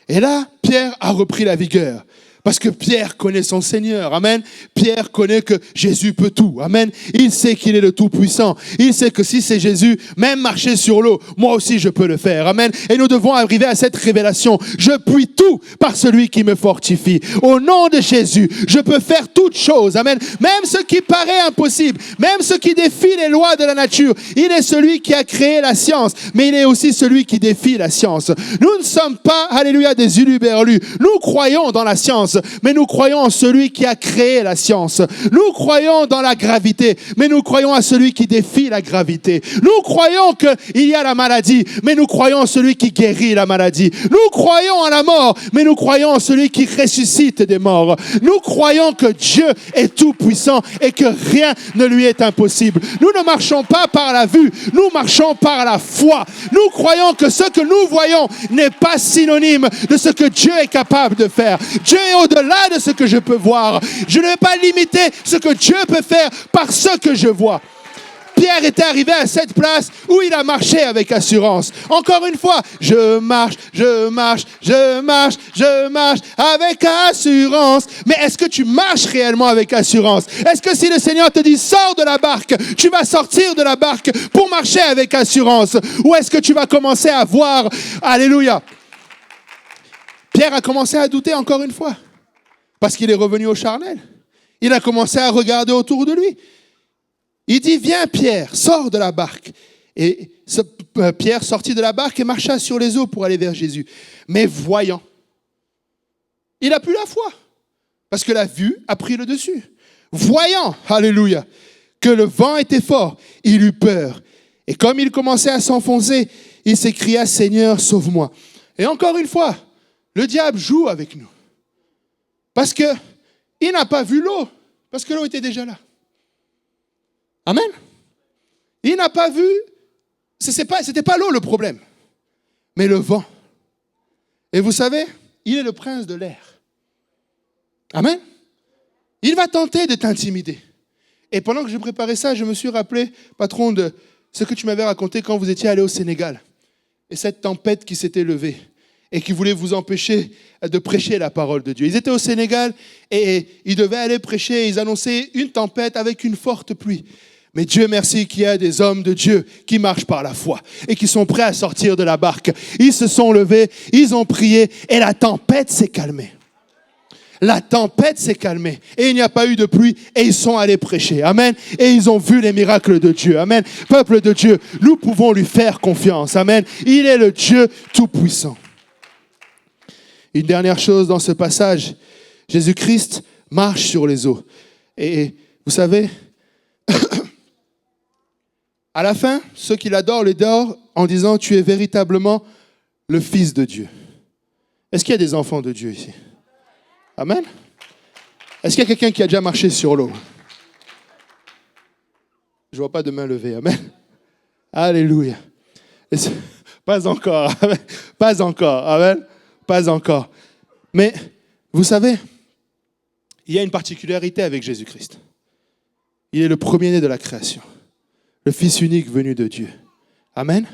S2: Et là, Pierre a repris la vigueur. Parce que Pierre connaît son Seigneur. Amen. Pierre connaît que Jésus peut tout. Amen. Il sait qu'il est le Tout-Puissant. Il sait que si c'est Jésus, même marcher sur l'eau, moi aussi je peux le faire. Amen. Et nous devons arriver à cette révélation. Je puis tout par celui qui me fortifie. Au nom de Jésus, je peux faire toutes choses. Amen. Même ce qui paraît impossible, même ce qui défie les lois de la nature. Il est celui qui a créé la science, mais il est aussi celui qui défie la science. Nous ne sommes pas, alléluia, des huluberlus. Nous croyons dans la science, mais nous croyons en celui qui a créé la science. Nous croyons dans la gravité, mais nous croyons à celui qui défie la gravité. Nous croyons qu'il y a la maladie, mais nous croyons en celui qui guérit la maladie. Nous croyons en la mort, mais nous croyons en celui qui ressuscite des morts. Nous croyons que Dieu est tout puissant et que rien ne lui est impossible. Nous ne marchons pas par la vue, nous marchons par la foi. Nous croyons que ce que nous voyons n'est pas synonyme de ce que Dieu est capable de faire. Dieu est au-delà de ce que je peux voir. Je ne vais pas limiter ce que Dieu peut faire par ce que je vois. Pierre était arrivé à cette place où il a marché avec assurance. Encore une fois, je marche avec assurance. Mais est-ce que tu marches réellement avec assurance? Est-ce que si le Seigneur te dit sors de la barque, tu vas sortir de la barque pour marcher avec assurance? Ou est-ce que tu vas commencer à voir, alléluia, Pierre a commencé à douter encore une fois parce qu'il est revenu au charnel. Il a commencé à regarder autour de lui. Il dit, viens Pierre, sors de la barque. Et Pierre sortit de la barque et marcha sur les eaux pour aller vers Jésus. Mais voyant, il n'a plus la foi parce que la vue a pris le dessus. Voyant, alléluia, que le vent était fort, il eut peur. Et comme il commençait à s'enfoncer, il s'écria, Seigneur, sauve-moi. Et encore une fois, le diable joue avec nous. Parce qu'il n'a pas vu l'eau, parce que l'eau était déjà là. Amen. Il n'a pas vu, c'était pas l'eau le problème, mais le vent. Et vous savez, il est le prince de l'air. Amen. Il va tenter de t'intimider. Et pendant que je préparais ça, je me suis rappelé, patron, de ce que tu m'avais raconté quand vous étiez allé au Sénégal. Et cette tempête qui s'était levée et qui voulait vous empêcher de prêcher la parole de Dieu. Ils étaient au Sénégal et ils devaient aller prêcher. Ils annonçaient une tempête avec une forte pluie. Mais Dieu merci qu'il y a des hommes de Dieu qui marchent par la foi et qui sont prêts à sortir de la barque. Ils se sont levés, ils ont prié et la tempête s'est calmée. La tempête s'est calmée et il n'y a pas eu de pluie et ils sont allés prêcher. Amen. Et ils ont vu les miracles de Dieu. Amen. Peuple de Dieu, nous pouvons lui faire confiance. Amen. Il est le Dieu tout-puissant. Une dernière chose dans ce passage, Jésus-Christ marche sur les eaux. Et vous savez, à la fin, ceux qui l'adorent en disant « Tu es véritablement le Fils de Dieu ». Est-ce qu'il y a des enfants de Dieu ici? Amen. Est-ce qu'il y a quelqu'un qui a déjà marché sur l'eau? Je ne vois pas de main levée. Amen. Alléluia. Pas encore. Amen. Pas encore. Amen. Pas encore. Mais vous savez, il y a une particularité avec Jésus-Christ. Il est le premier-né de la création. Le Fils unique venu de Dieu. Amen.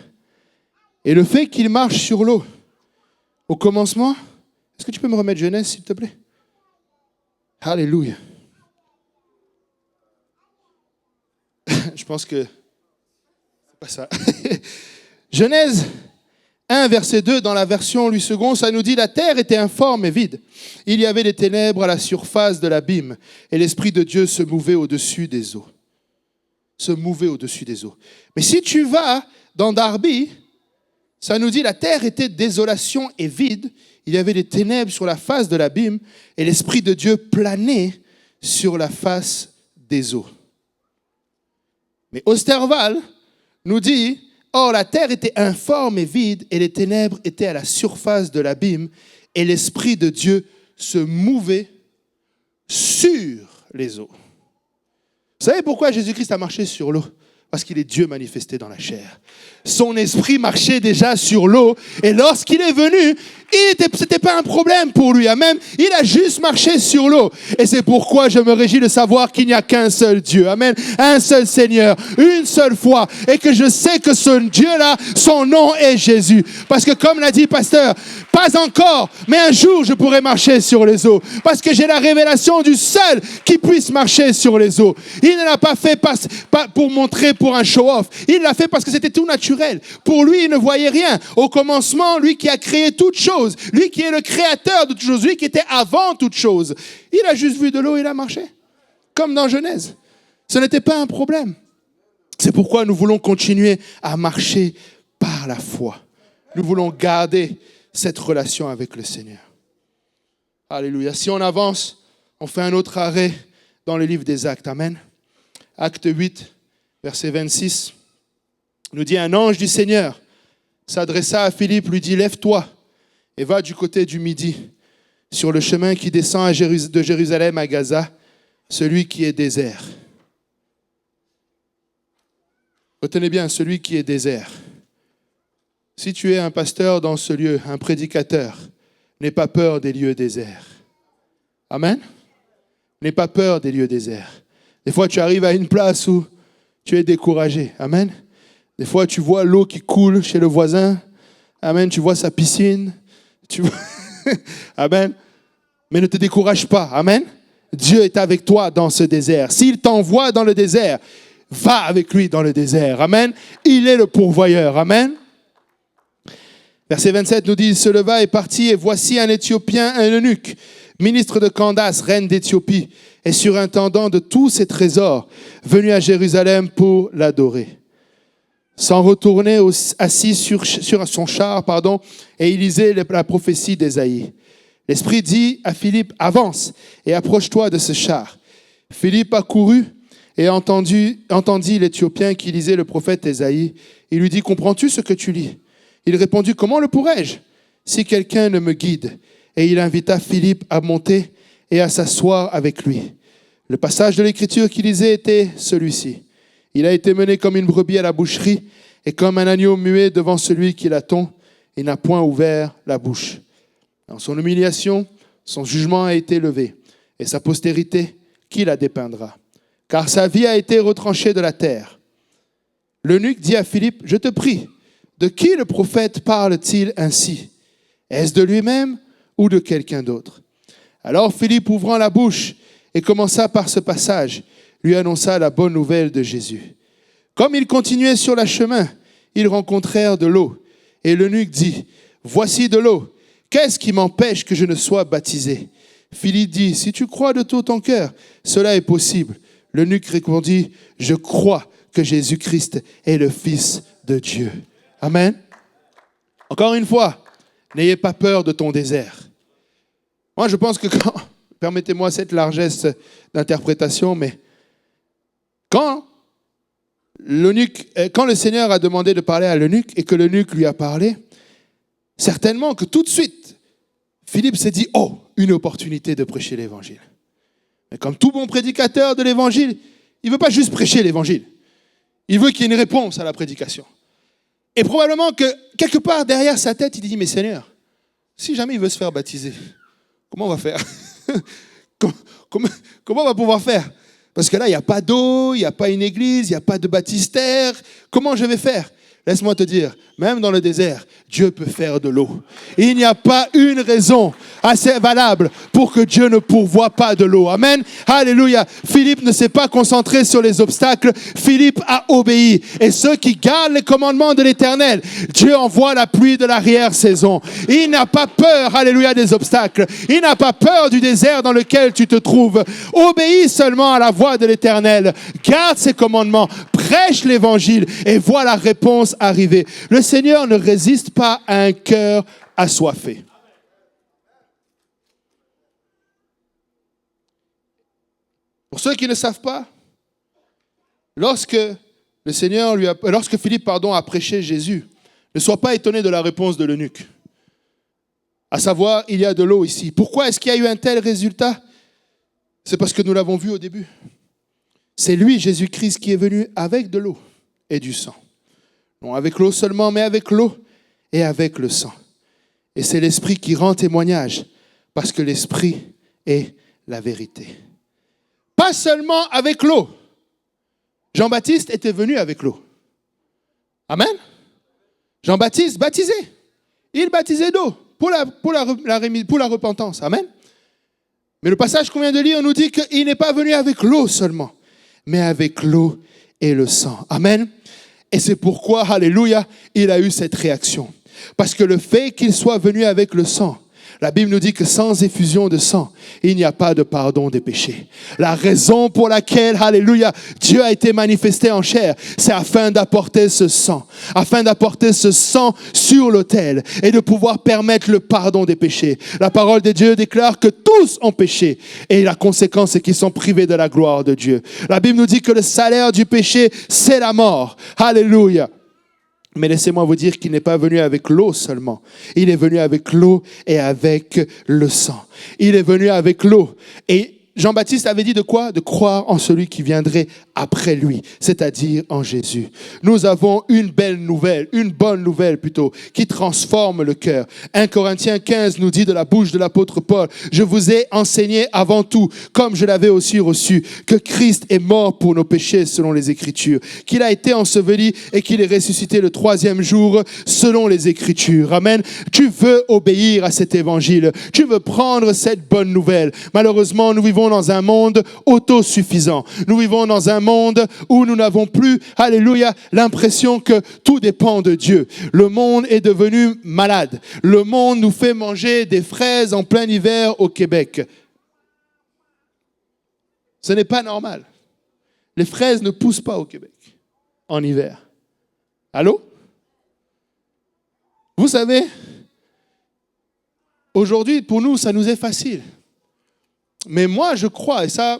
S2: Et le fait qu'il marche sur l'eau, au commencement, est-ce que tu peux me remettre Genèse, s'il te plaît? Alléluia. Je pense que c'est pas ça. Genèse 1, verset 2, dans la version Louis II, ça nous dit « La terre était informe et vide. Il y avait des ténèbres à la surface de l'abîme, et l'Esprit de Dieu se mouvait au-dessus des eaux. » Se mouvait au-dessus des eaux. Mais si tu vas dans Darby, ça nous dit « La terre était désolation et vide. Il y avait des ténèbres sur la face de l'abîme, et l'Esprit de Dieu planait sur la face des eaux. » Mais Osterwald nous dit « Or, la terre était informe et vide, et les ténèbres étaient à la surface de l'abîme, et l'Esprit de Dieu se mouvait sur les eaux. » Vous savez pourquoi Jésus-Christ a marché sur l'eau? Parce qu'il est Dieu manifesté dans la chair. Son esprit marchait déjà sur l'eau, et lorsqu'il est venu, c'était pas un problème pour lui. Amen. Il a juste marché sur l'eau. Et c'est pourquoi je me réjouis de savoir qu'il n'y a qu'un seul Dieu. Amen. Un seul Seigneur, une seule foi. Et que je sais que ce Dieu-là, son nom est Jésus. Parce que comme l'a dit pasteur, pas encore, mais un jour je pourrai marcher sur les eaux. Parce que j'ai la révélation du seul qui puisse marcher sur les eaux. Il ne l'a pas fait pour montrer pour un show-off. Il l'a fait parce que c'était tout naturel. Pour lui, il ne voyait rien. Au commencement, lui qui a créé toutes choses, lui qui est le créateur de toutes choses, lui qui était avant toutes choses, il a juste vu de l'eau et il a marché. Comme dans Genèse. Ce n'était pas un problème. C'est pourquoi nous voulons continuer à marcher par la foi. Nous voulons garder cette relation avec le Seigneur. Alléluia. Si on avance, on fait un autre arrêt dans le livre des Actes. Amen. Acte 8, verset 26, nous dit « Un ange du Seigneur s'adressa à Philippe, lui dit « Lève-toi et va du côté du Midi, sur le chemin qui descend de Jérusalem à Gaza, celui qui est désert. » Retenez bien, celui qui est désert. Si tu es un pasteur dans ce lieu, un prédicateur, n'aie pas peur des lieux déserts. Amen. N'aie pas peur des lieux déserts. Des fois, tu arrives à une place où tu es découragé. Amen. Des fois, tu vois l'eau qui coule chez le voisin. Amen. Tu vois sa piscine. Amen. Mais ne te décourage pas. Amen. Dieu est avec toi dans ce désert. S'il t'envoie dans le désert, va avec lui dans le désert. Amen. Il est le pourvoyeur. Amen. Verset 27 nous dit, il se leva et partit, et voici un Éthiopien, un eunuque, ministre de Candace, reine d'Éthiopie, et surintendant de tous ses trésors, venu à Jérusalem pour l'adorer. S'en retournait assis sur son char, et il lisait la prophétie d'Ésaïe. L'Esprit dit à Philippe, avance et approche-toi de ce char. Philippe accourut et entendit l'Éthiopien qui lisait le prophète Ésaïe. Il lui dit, comprends-tu ce que tu lis? Il répondit, comment le pourrais-je si quelqu'un ne me guide? Et il invita Philippe à monter, et à s'asseoir avec lui. Le passage de l'Écriture qu'il lisait était celui-ci. Il a été mené comme une brebis à la boucherie et comme un agneau muet devant celui qui l'attend. Il n'a point ouvert la bouche. Dans son humiliation, son jugement a été levé et sa postérité, qui la dépeindra? Car sa vie a été retranchée de la terre. L'eunuque dit à Philippe, « Je te prie, de qui le prophète parle-t-il ainsi? Est-ce de lui-même ou de quelqu'un d'autre ?» Alors Philippe, ouvrant la bouche et commença par ce passage, lui annonça la bonne nouvelle de Jésus. Comme ils continuaient sur le chemin, ils rencontrèrent de l'eau. Et l'eunuque dit, « Voici de l'eau. Qu'est-ce qui m'empêche que je ne sois baptisé ?» Philippe dit, « Si tu crois de tout ton cœur, cela est possible. » L'eunuque répondit, « Je crois que Jésus-Christ est le Fils de Dieu. » Amen. Encore une fois, n'ayez pas peur de ton désert. Moi, je pense que permettez-moi cette largesse d'interprétation, mais quand le Seigneur a demandé de parler à l'eunuque et que l'eunuque lui a parlé, certainement que tout de suite, Philippe s'est dit, oh, une opportunité de prêcher l'évangile. Mais comme tout bon prédicateur de l'évangile, il ne veut pas juste prêcher l'évangile. Il veut qu'il y ait une réponse à la prédication. Et probablement que quelque part derrière sa tête, il dit, mais Seigneur, si jamais il veut se faire baptiser, comment on va faire? Comment on va pouvoir faire? Parce que là, il n'y a pas d'eau, il n'y a pas une église, il n'y a pas de baptistère. Comment je vais faire? Laisse-moi te dire, même dans le désert, Dieu peut faire de l'eau. Il n'y a pas une raison assez valable pour que Dieu ne pourvoie pas de l'eau. Amen. Alléluia. Philippe ne s'est pas concentré sur les obstacles. Philippe a obéi. Et ceux qui gardent les commandements de l'Éternel, Dieu envoie la pluie de l'arrière-saison. Il n'a pas peur, alléluia, des obstacles. Il n'a pas peur du désert dans lequel tu te trouves. Obéis seulement à la voix de l'Éternel. Garde ses commandements. Prêche l'évangile et vois la réponse arriver. Le Seigneur ne résiste pas à un cœur assoiffé. Pour ceux qui ne savent pas, lorsque Philippe a prêché Jésus, ne sois pas étonné de la réponse de l'eunuque. À savoir, il y a de l'eau ici. Pourquoi est-ce qu'il y a eu un tel résultat? C'est parce que nous l'avons vu au début. C'est lui, Jésus-Christ, qui est venu avec de l'eau et du sang. Non avec l'eau seulement, mais avec l'eau et avec le sang. Et c'est l'Esprit qui rend témoignage, parce que l'Esprit est la vérité. Pas seulement avec l'eau. Jean-Baptiste était venu avec l'eau. Amen. Jean-Baptiste baptisait. Il baptisait d'eau pour la repentance. Amen. Mais le passage qu'on vient de lire nous dit qu'il n'est pas venu avec l'eau seulement, mais avec l'eau et le sang. Amen. Et c'est pourquoi, alléluia, il a eu cette réaction. Parce que le fait qu'il soit venu avec le sang, la Bible nous dit que sans effusion de sang, il n'y a pas de pardon des péchés. La raison pour laquelle, alléluia, Dieu a été manifesté en chair, c'est afin d'apporter ce sang sur l'autel et de pouvoir permettre le pardon des péchés. La parole de Dieu déclare que tous ont péché et la conséquence c'est qu'ils sont privés de la gloire de Dieu. La Bible nous dit que le salaire du péché, c'est la mort. Alléluia. Mais laissez-moi vous dire qu'il n'est pas venu avec l'eau seulement. Il est venu avec l'eau et avec le sang. Il est venu avec l'eau. Et Jean-Baptiste avait dit de quoi? De croire en celui qui viendrait après lui, c'est-à-dire en Jésus. Nous avons une bonne nouvelle plutôt, qui transforme le cœur. 1 Corinthiens 15 nous dit de la bouche de l'apôtre Paul, « Je vous ai enseigné avant tout, comme je l'avais aussi reçu, que Christ est mort pour nos péchés selon les Écritures, qu'il a été enseveli et qu'il est ressuscité le 3e jour selon les Écritures. » Amen. Tu veux obéir à cet évangile. Tu veux prendre cette bonne nouvelle. Malheureusement, nous vivons dans un monde autosuffisant. Nous vivons dans un monde où nous n'avons plus, alléluia, l'impression que tout dépend de Dieu. Le monde est devenu malade. Le monde nous fait manger des fraises en plein hiver au Québec. Ce n'est pas normal. Les fraises ne poussent pas au Québec en hiver. Allô? Vous savez, aujourd'hui, pour nous, ça nous est facile. Mais moi, je crois, et ça,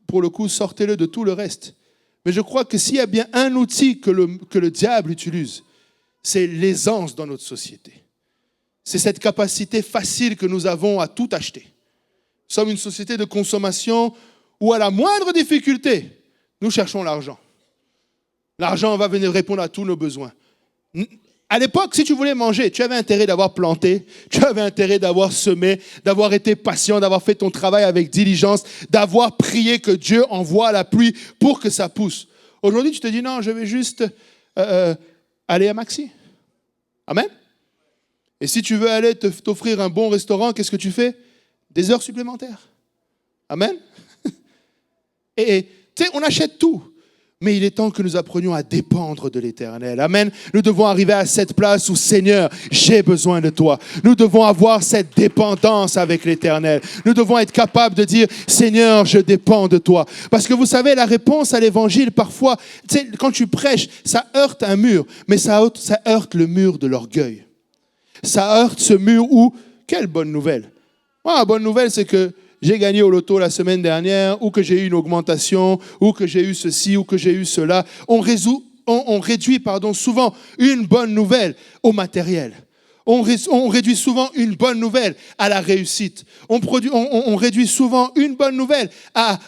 S2: pour le coup, sortez-le de tout le reste. Mais je crois que s'il y a bien un outil que le diable utilise, c'est l'aisance dans notre société. C'est cette capacité facile que nous avons à tout acheter. sommes une société de consommation où à la moindre difficulté, nous cherchons l'argent. L'argent va venir répondre à tous nos besoins. À l'époque, si tu voulais manger, tu avais intérêt d'avoir planté, tu avais intérêt d'avoir semé, d'avoir été patient, d'avoir fait ton travail avec diligence, d'avoir prié que Dieu envoie la pluie pour que ça pousse. Aujourd'hui, tu te dis non, je vais juste aller à Maxi. Amen. Et si tu veux aller t'offrir un bon restaurant, qu'est-ce que tu fais? Des heures supplémentaires. Amen. Et tu sais, on achète tout. Mais il est temps que nous apprenions à dépendre de l'Éternel. Amen. Nous devons arriver à cette place où, Seigneur, j'ai besoin de toi. Nous devons avoir cette dépendance avec l'Éternel. Nous devons être capables de dire, Seigneur, je dépends de toi. Parce que vous savez, la réponse à l'Évangile, parfois, tu sais, quand tu prêches, ça heurte un mur, mais ça heurte le mur de l'orgueil. Ça heurte ce mur où, quelle bonne nouvelle. Moi, la bonne nouvelle, c'est que j'ai gagné au loto la semaine dernière, ou que j'ai eu une augmentation, ou que j'ai eu ceci, ou que j'ai eu cela. On réduit souvent une bonne nouvelle au matériel. On réduit souvent une bonne nouvelle à la réussite. On réduit souvent une bonne nouvelle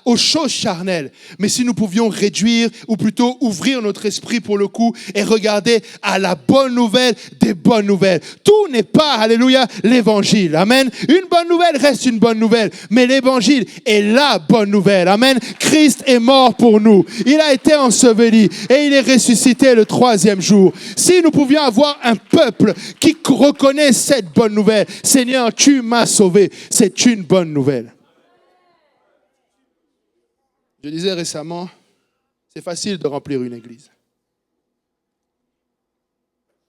S2: aux choses charnelles. Mais si nous pouvions réduire, ou plutôt ouvrir notre esprit pour le coup, et regarder à la bonne nouvelle des bonnes nouvelles. Tout n'est pas, alléluia, l'évangile. Amen. Une bonne nouvelle reste une bonne nouvelle. Mais l'évangile est la bonne nouvelle. Amen. Christ est mort pour nous. Il a été enseveli et il est ressuscité le 3e jour. Si nous pouvions avoir un peuple qui reconnaît cette bonne nouvelle. Seigneur, tu m'as sauvé. C'est une bonne nouvelle. Je disais récemment, c'est facile de remplir une église.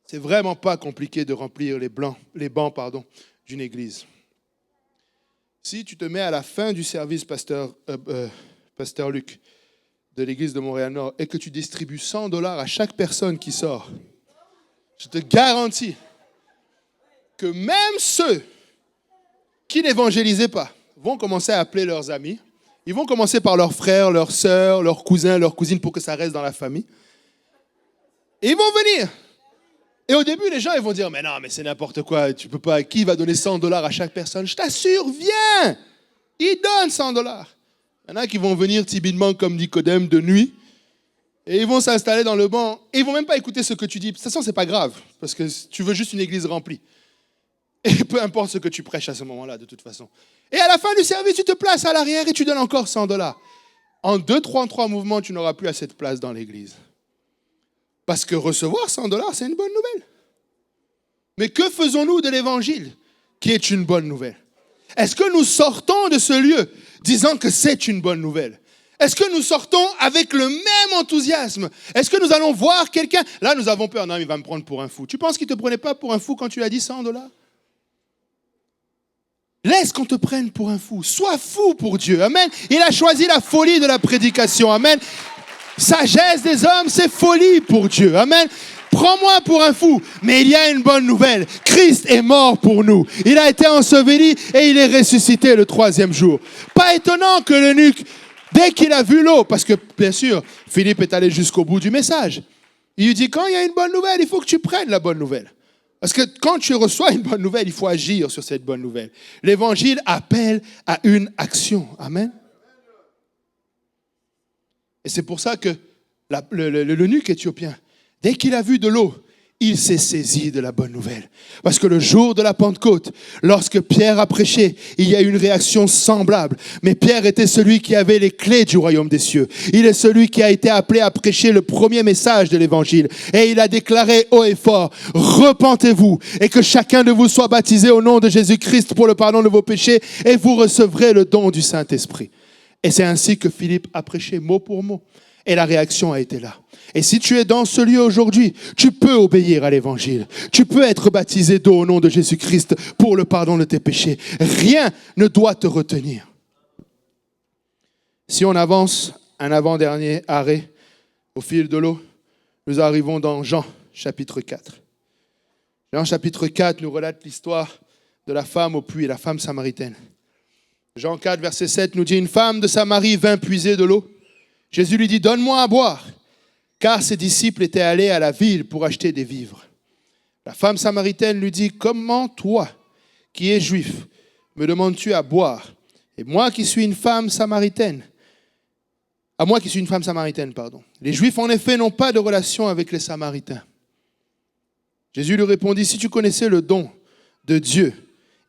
S2: C'est vraiment pas compliqué de remplir les bancs d'une église. Si tu te mets à la fin du service, pasteur Luc, de l'église de Montréal-Nord, et que tu distribues $100 à chaque personne qui sort, je te garantis que même ceux qui n'évangélisaient pas vont commencer à appeler leurs amis. Ils vont commencer par leurs frères, leurs sœurs, leurs cousins, leurs cousines pour que ça reste dans la famille. Et ils vont venir. Et au début, les gens ils vont dire, mais non, mais c'est n'importe quoi. Tu peux pas. Qui va donner $100 à chaque personne? Je t'assure, viens. Ils donnent $100. Il y en a qui vont venir timidement comme Nicodème de nuit. Et ils vont s'installer dans le banc. Et ils vont même pas écouter ce que tu dis. De toute façon, c'est pas grave. Parce que tu veux juste une église remplie. Et peu importe ce que tu prêches à ce moment-là, de toute façon. Et à la fin du service, tu te places à l'arrière et tu donnes encore $100. En 2-3 mouvements, tu n'auras plus assez de place dans l'église. Parce que recevoir $100, c'est une bonne nouvelle. Mais que faisons-nous de l'évangile, qui est une bonne nouvelle? Est-ce que nous sortons de ce lieu disant que c'est une bonne nouvelle? Est-ce que nous sortons avec le même enthousiasme? Est-ce que nous allons voir quelqu'un? Là, nous avons peur. Non, il va me prendre pour un fou. Tu penses qu'il ne te prenait pas pour un fou quand tu lui as dit $100? Laisse qu'on te prenne pour un fou. Sois fou pour Dieu. Amen. Il a choisi la folie de la prédication. Amen. Sagesse des hommes, c'est folie pour Dieu. Amen. Prends-moi pour un fou. Mais il y a une bonne nouvelle. Christ est mort pour nous. Il a été enseveli et il est ressuscité le 3e jour. Pas étonnant que l'eunuque, dès qu'il a vu l'eau, parce que bien sûr, Philippe est allé jusqu'au bout du message. Il lui dit, quand il y a une bonne nouvelle, il faut que tu prennes la bonne nouvelle. Parce que quand tu reçois une bonne nouvelle, il faut agir sur cette bonne nouvelle. L'évangile appelle à une action. Amen. Et c'est pour ça que l'eunuque éthiopien, dès qu'il a vu de l'eau, il s'est saisi de la bonne nouvelle. Parce que le jour de la Pentecôte, lorsque Pierre a prêché, il y a eu une réaction semblable. Mais Pierre était celui qui avait les clés du royaume des cieux. Il est celui qui a été appelé à prêcher le premier message de l'évangile. Et il a déclaré haut et fort, « Repentez-vous et que chacun de vous soit baptisé au nom de Jésus-Christ pour le pardon de vos péchés et vous recevrez le don du Saint-Esprit. » Et c'est ainsi que Philippe a prêché mot pour mot. Et la réaction a été là. Et si tu es dans ce lieu aujourd'hui, tu peux obéir à l'évangile. Tu peux être baptisé d'eau au nom de Jésus-Christ pour le pardon de tes péchés. Rien ne doit te retenir. Si on avance un avant-dernier arrêt au fil de l'eau, nous arrivons dans Jean chapitre 4. Jean chapitre 4 nous relate l'histoire de la femme au puits, la femme samaritaine. Jean 4 verset 7 nous dit, une femme de Samarie vint puiser de l'eau. Jésus lui dit, donne-moi à boire, car ses disciples étaient allés à la ville pour acheter des vivres. La femme samaritaine lui dit, comment toi, qui es juif, me demandes-tu à boire, Et moi qui suis une femme samaritaine, à moi qui suis une femme samaritaine, pardon. Les Juifs, en effet, n'ont pas de relation avec les Samaritains. Jésus lui répondit, si tu connaissais le don de Dieu,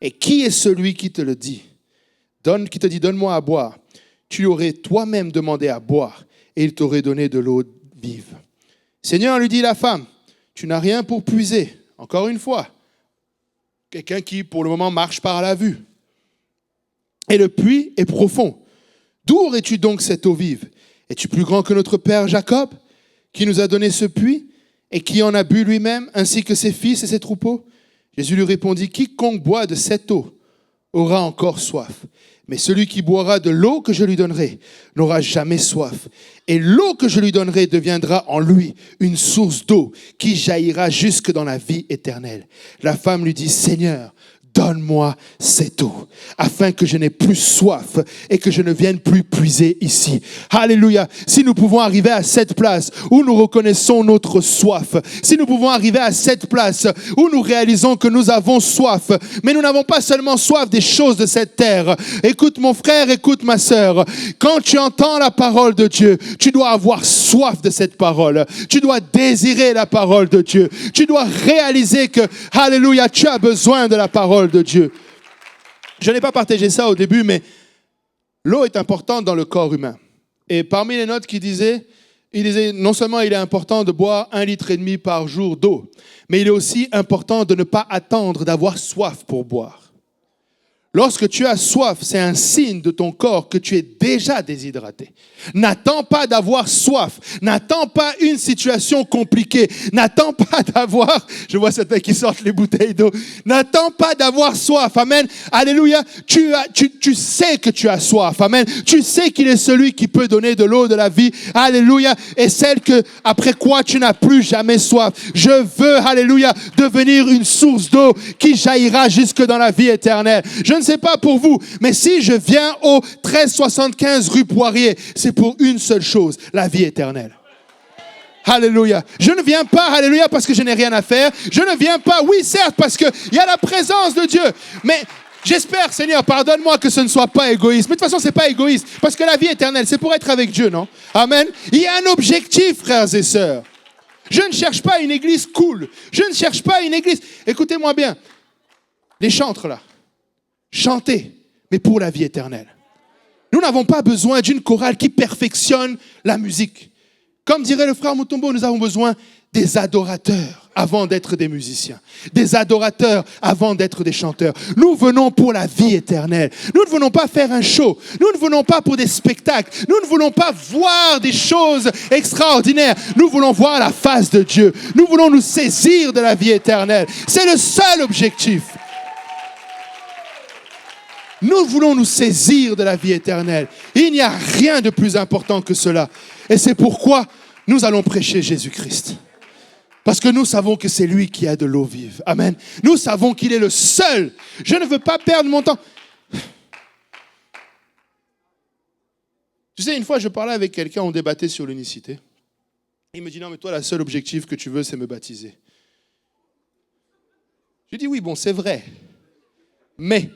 S2: et qui est celui qui te le dit, qui te dit, donne-moi à boire, tu lui aurais toi-même demandé à boire, et il t'aurait donné de l'eau vive. Seigneur, lui dit la femme, tu n'as rien pour puiser. Encore une fois, quelqu'un qui, pour le moment, marche par la vue. Et le puits est profond. D'où aurais-tu donc cette eau vive? Es-tu plus grand que notre père Jacob, qui nous a donné ce puits et qui en a bu lui-même, ainsi que ses fils et ses troupeaux? Jésus lui répondit, quiconque boit de cette eau aura encore soif. Mais celui qui boira de l'eau que je lui donnerai n'aura jamais soif. Et l'eau que je lui donnerai deviendra en lui une source d'eau qui jaillira jusque dans la vie éternelle. La femme lui dit, Seigneur, donne-moi cette eau, afin que je n'ai plus soif et que je ne vienne plus puiser ici. Alléluia. Si nous pouvons arriver à cette place où nous reconnaissons notre soif, si nous pouvons arriver à cette place où nous réalisons que nous avons soif, mais nous n'avons pas seulement soif des choses de cette terre. Écoute mon frère, écoute ma sœur, quand tu entends la parole de Dieu, tu dois avoir soif de cette parole. Tu dois désirer la parole de Dieu. Tu dois réaliser que, alléluia, tu as besoin de la parole de Dieu. Je n'ai pas partagé ça au début, mais l'eau est importante dans le corps humain. Et parmi les notes il disait non seulement il est important de boire 1,5 litre par jour d'eau, mais il est aussi important de ne pas attendre d'avoir soif pour boire. Lorsque tu as soif, c'est un signe de ton corps que tu es déjà déshydraté. N'attends pas d'avoir soif. N'attends pas une situation compliquée. N'attends pas d'avoir, je vois certains qui sortent les bouteilles d'eau. N'attends pas d'avoir soif. Amen. Alléluia. Tu sais que tu as soif. Amen. Tu sais qu'il est celui qui peut donner de l'eau de la vie. Alléluia. Et celle après quoi tu n'as plus jamais soif. Je veux, alléluia, devenir une source d'eau qui jaillira jusque dans la vie éternelle. Je ne sais pas pour vous, mais si je viens au 1375 rue Poirier, c'est pour une seule chose, la vie éternelle. Alléluia. Je ne viens pas, alléluia, parce que je n'ai rien à faire. Je ne viens pas, oui, certes, parce qu'il y a la présence de Dieu. Mais j'espère, Seigneur, pardonne-moi que ce ne soit pas égoïste. Mais de toute façon, ce n'est pas égoïste, parce que la vie éternelle, c'est pour être avec Dieu, non? Amen. Il y a un objectif, frères et sœurs. Je ne cherche pas une église cool. Je ne cherche pas une église... Écoutez-moi bien. Les chantres, là. Chantez, mais pour la vie éternelle. Nous n'avons pas besoin d'une chorale qui perfectionne la musique. Comme dirait le frère Mutombo, nous avons besoin des adorateurs avant d'être des musiciens. Des adorateurs avant d'être des chanteurs. Nous venons pour la vie éternelle. Nous ne venons pas faire un show. Nous ne venons pas pour des spectacles. Nous ne voulons pas voir des choses extraordinaires. Nous voulons voir la face de Dieu. Nous voulons nous saisir de la vie éternelle. C'est le seul objectif. Nous voulons nous saisir de la vie éternelle. Il n'y a rien de plus important que cela. Et c'est pourquoi nous allons prêcher Jésus-Christ. Parce que nous savons que c'est lui qui a de l'eau vive. Amen. Nous savons qu'il est le seul. Je ne veux pas perdre mon temps. Tu sais, une fois, je parlais avec quelqu'un, on débattait sur l'unicité. Il me dit, non, mais toi, le seul objectif que tu veux, c'est me baptiser. Je dis, oui, bon, c'est vrai. Mais...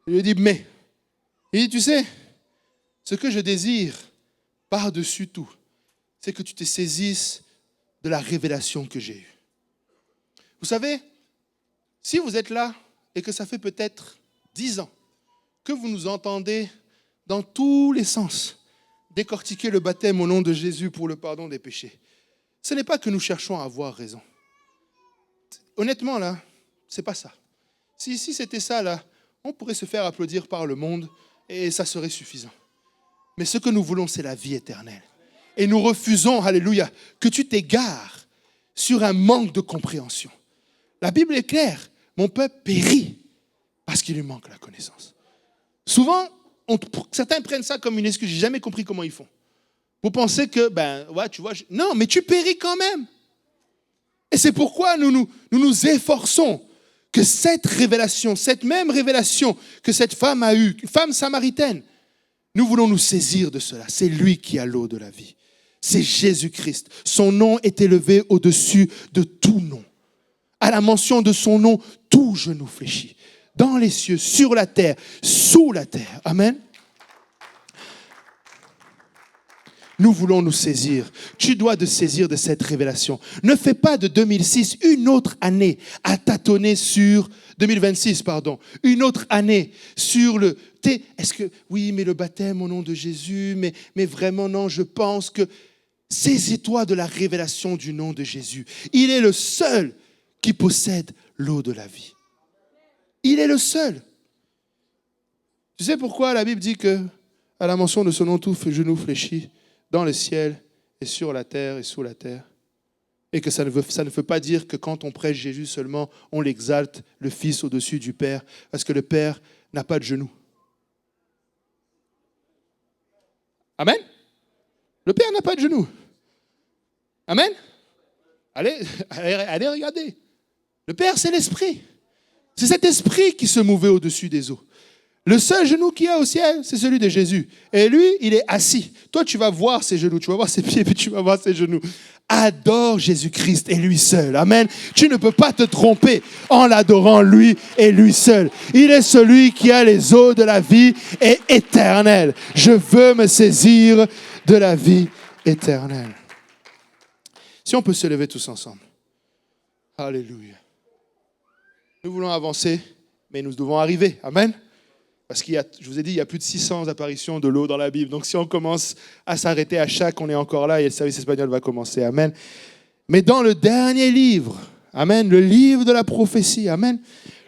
S2: Je lui ai dit, mais. Il dit, tu sais, ce que je désire par-dessus tout, c'est que tu te saisisses de la révélation que j'ai eue. Vous savez, si vous êtes là et que ça fait peut-être 10 ans que vous nous entendez dans tous les sens décortiquer le baptême au nom de Jésus pour le pardon des péchés, ce n'est pas que nous cherchons à avoir raison. Honnêtement, là, c'est pas ça. Si c'était ça, là, on pourrait se faire applaudir par le monde et ça serait suffisant. Mais ce que nous voulons, c'est la vie éternelle. Et nous refusons, alléluia, que tu t'égares sur un manque de compréhension. La Bible est claire, mon peuple périt parce qu'il lui manque la connaissance. Souvent, certains prennent ça comme une excuse. J'ai jamais compris comment ils font. Vous pensez que, tu vois, non, mais tu péris quand même. Et c'est pourquoi nous nous efforçons que cette révélation, cette même révélation que cette femme a eue, une femme samaritaine, nous voulons nous saisir de cela. C'est lui qui a l'eau de la vie. C'est Jésus-Christ. Son nom est élevé au-dessus de tout nom. À la mention de son nom, tout genou fléchit. dans les cieux, sur la terre, sous la terre. Amen. Nous voulons nous saisir. Tu dois te saisir de cette révélation. Ne fais pas de 2006 une autre année à tâtonner sur 2026, pardon. Une autre année sur le... Est-ce que... Oui, mais le baptême au nom de Jésus, mais vraiment non, je pense que... Saisis-toi de la révélation du nom de Jésus. Il est le seul qui possède l'eau de la vie. Il est le seul. Tu sais pourquoi la Bible dit que à la mention de son nom, tout genou fléchit dans le ciel et sur la terre et sous la terre. Et que ça ne veut pas dire que quand on prêche Jésus seulement, on l'exalte, le Fils au-dessus du Père, parce que le Père n'a pas de genoux. Amen? Le Père n'a pas de genoux. Amen? Allez regarder. Le Père, c'est l'Esprit. C'est cet Esprit qui se mouvait au-dessus des eaux. Le seul genou qu'il y a au ciel, c'est celui de Jésus. Et lui, il est assis. Toi, tu vas voir ses genoux, tu vas voir ses pieds, puis tu vas voir ses genoux. Adore Jésus-Christ et lui seul. Amen. Tu ne peux pas te tromper en l'adorant lui et lui seul. Il est celui qui a les eaux de la vie et éternelle. Je veux me saisir de la vie éternelle. Si on peut se lever tous ensemble. Alléluia. Nous voulons avancer, mais nous devons arriver. Amen. Parce je vous ai dit, il y a plus de 600 apparitions de l'eau dans la Bible. Donc si on commence à s'arrêter à chaque, on est encore là et le service espagnol va commencer. Amen. Mais dans le dernier livre, amen, le livre de la prophétie, amen,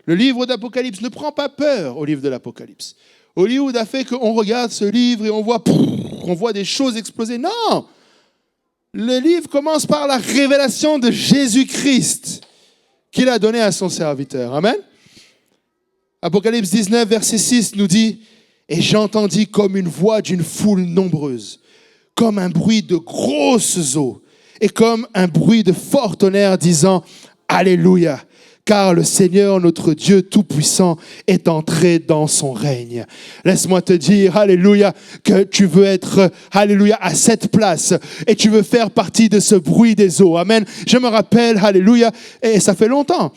S2: le livre d'Apocalypse, ne prends pas peur au livre de l'Apocalypse. Hollywood a fait qu'on regarde ce livre et on voit des choses exploser. Non! Le livre commence par la révélation de Jésus-Christ qu'il a donné à son serviteur. Amen. Apocalypse 19, verset 6 nous dit « Et j'entendis comme une voix d'une foule nombreuse, comme un bruit de grosses eaux, et comme un bruit de fort tonnerre disant « Alléluia !» Car le Seigneur, notre Dieu Tout-Puissant, est entré dans son règne. Laisse-moi te dire, alléluia, que tu veux être, alléluia, à cette place et tu veux faire partie de ce bruit des eaux. Amen. Je me rappelle, alléluia, et ça fait longtemps.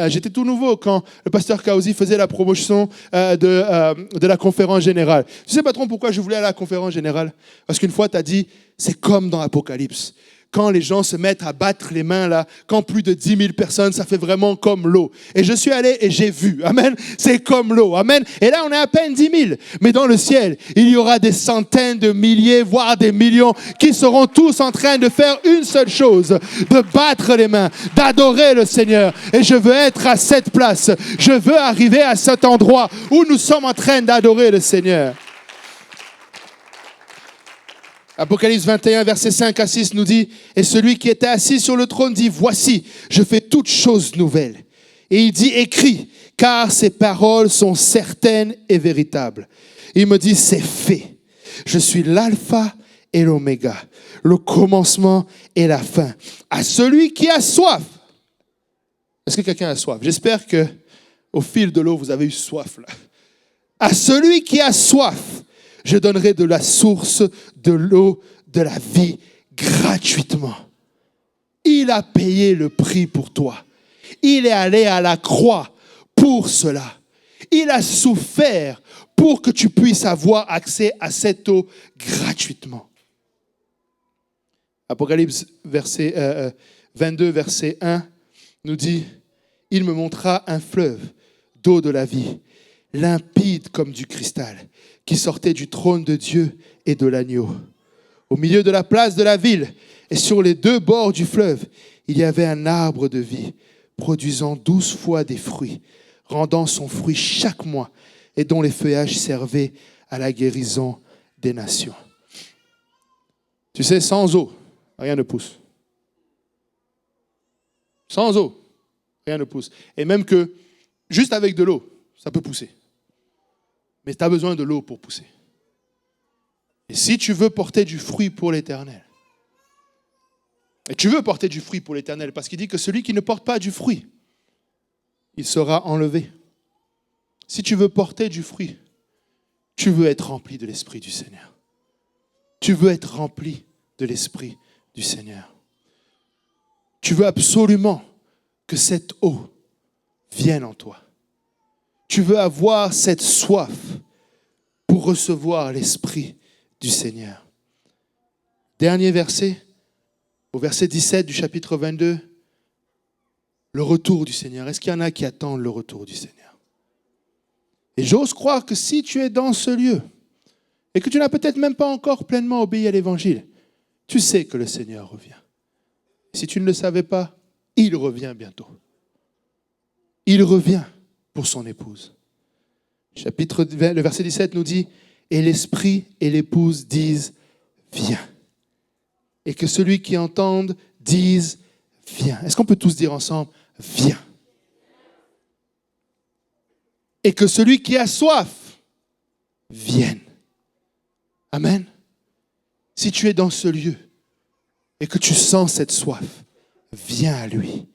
S2: J'étais tout nouveau quand le pasteur Kaouzi faisait la promotion de la conférence générale. Tu sais, patron, pourquoi je voulais aller à la conférence générale? Parce qu'une fois, tu as dit, c'est comme dans l'Apocalypse. Quand les gens se mettent à battre les mains, là, quand plus de 10 000 personnes, ça fait vraiment comme l'eau. Et je suis allé et j'ai vu. Amen. C'est comme l'eau. Amen. Et là, on est à peine 10 000. Mais dans le ciel, il y aura des centaines de milliers, voire des millions, qui seront tous en train de faire une seule chose, de battre les mains, d'adorer le Seigneur. Et je veux être à cette place. Je veux arriver à cet endroit où nous sommes en train d'adorer le Seigneur. Apocalypse 21, versets 5 à 6 nous dit « Et celui qui était assis sur le trône dit « Voici, je fais toutes choses nouvelles. » Et il dit « Écris, car ces paroles sont certaines et véritables. » Il me dit « C'est fait. Je suis l'alpha et l'oméga, le commencement et la fin. À celui qui a soif. » Est-ce que quelqu'un a soif? J'espère que au fil de l'eau, vous avez eu soif là. À celui qui a soif, je donnerai de la source de l'eau de la vie gratuitement. Il a payé le prix pour toi. Il est allé à la croix pour cela. Il a souffert pour que tu puisses avoir accès à cette eau gratuitement. Apocalypse 22, verset 1 nous dit « Il me montra un fleuve d'eau de la vie, limpide comme du cristal, qui sortait du trône de Dieu et de l'agneau. Au milieu de la place de la ville et sur les deux bords du fleuve, il y avait un arbre de vie, produisant 12 fois des fruits, rendant son fruit chaque mois et dont les feuillages servaient à la guérison des nations. » Tu sais, sans eau, rien ne pousse. Sans eau, rien ne pousse. Et même que, juste avec de l'eau, ça peut pousser. Mais tu as besoin de l'eau pour pousser. Et si tu veux porter du fruit pour l'Éternel, et tu veux porter du fruit pour l'Éternel, parce qu'il dit que celui qui ne porte pas du fruit, il sera enlevé. Si tu veux porter du fruit, tu veux être rempli de l'Esprit du Seigneur. Tu veux être rempli de l'Esprit du Seigneur. Tu veux absolument que cette eau vienne en toi. tu veux avoir cette soif pour recevoir l'Esprit du Seigneur. Dernier verset, au verset 17 du chapitre 22, le retour du Seigneur. Est-ce qu'il y en a qui attendent le retour du Seigneur? Et j'ose croire que si tu es dans ce lieu et que tu n'as peut-être même pas encore pleinement obéi à l'Évangile, tu sais que le Seigneur revient. Si tu ne le savais pas, il revient bientôt. Il revient pour son épouse. Le verset 17 nous dit, « Et l'Esprit et l'épouse disent, viens. Et que celui qui entende dise, viens. » Est-ce qu'on peut tous dire ensemble, viens. Et que celui qui a soif vienne. Amen. Si tu es dans ce lieu et que tu sens cette soif, viens à lui.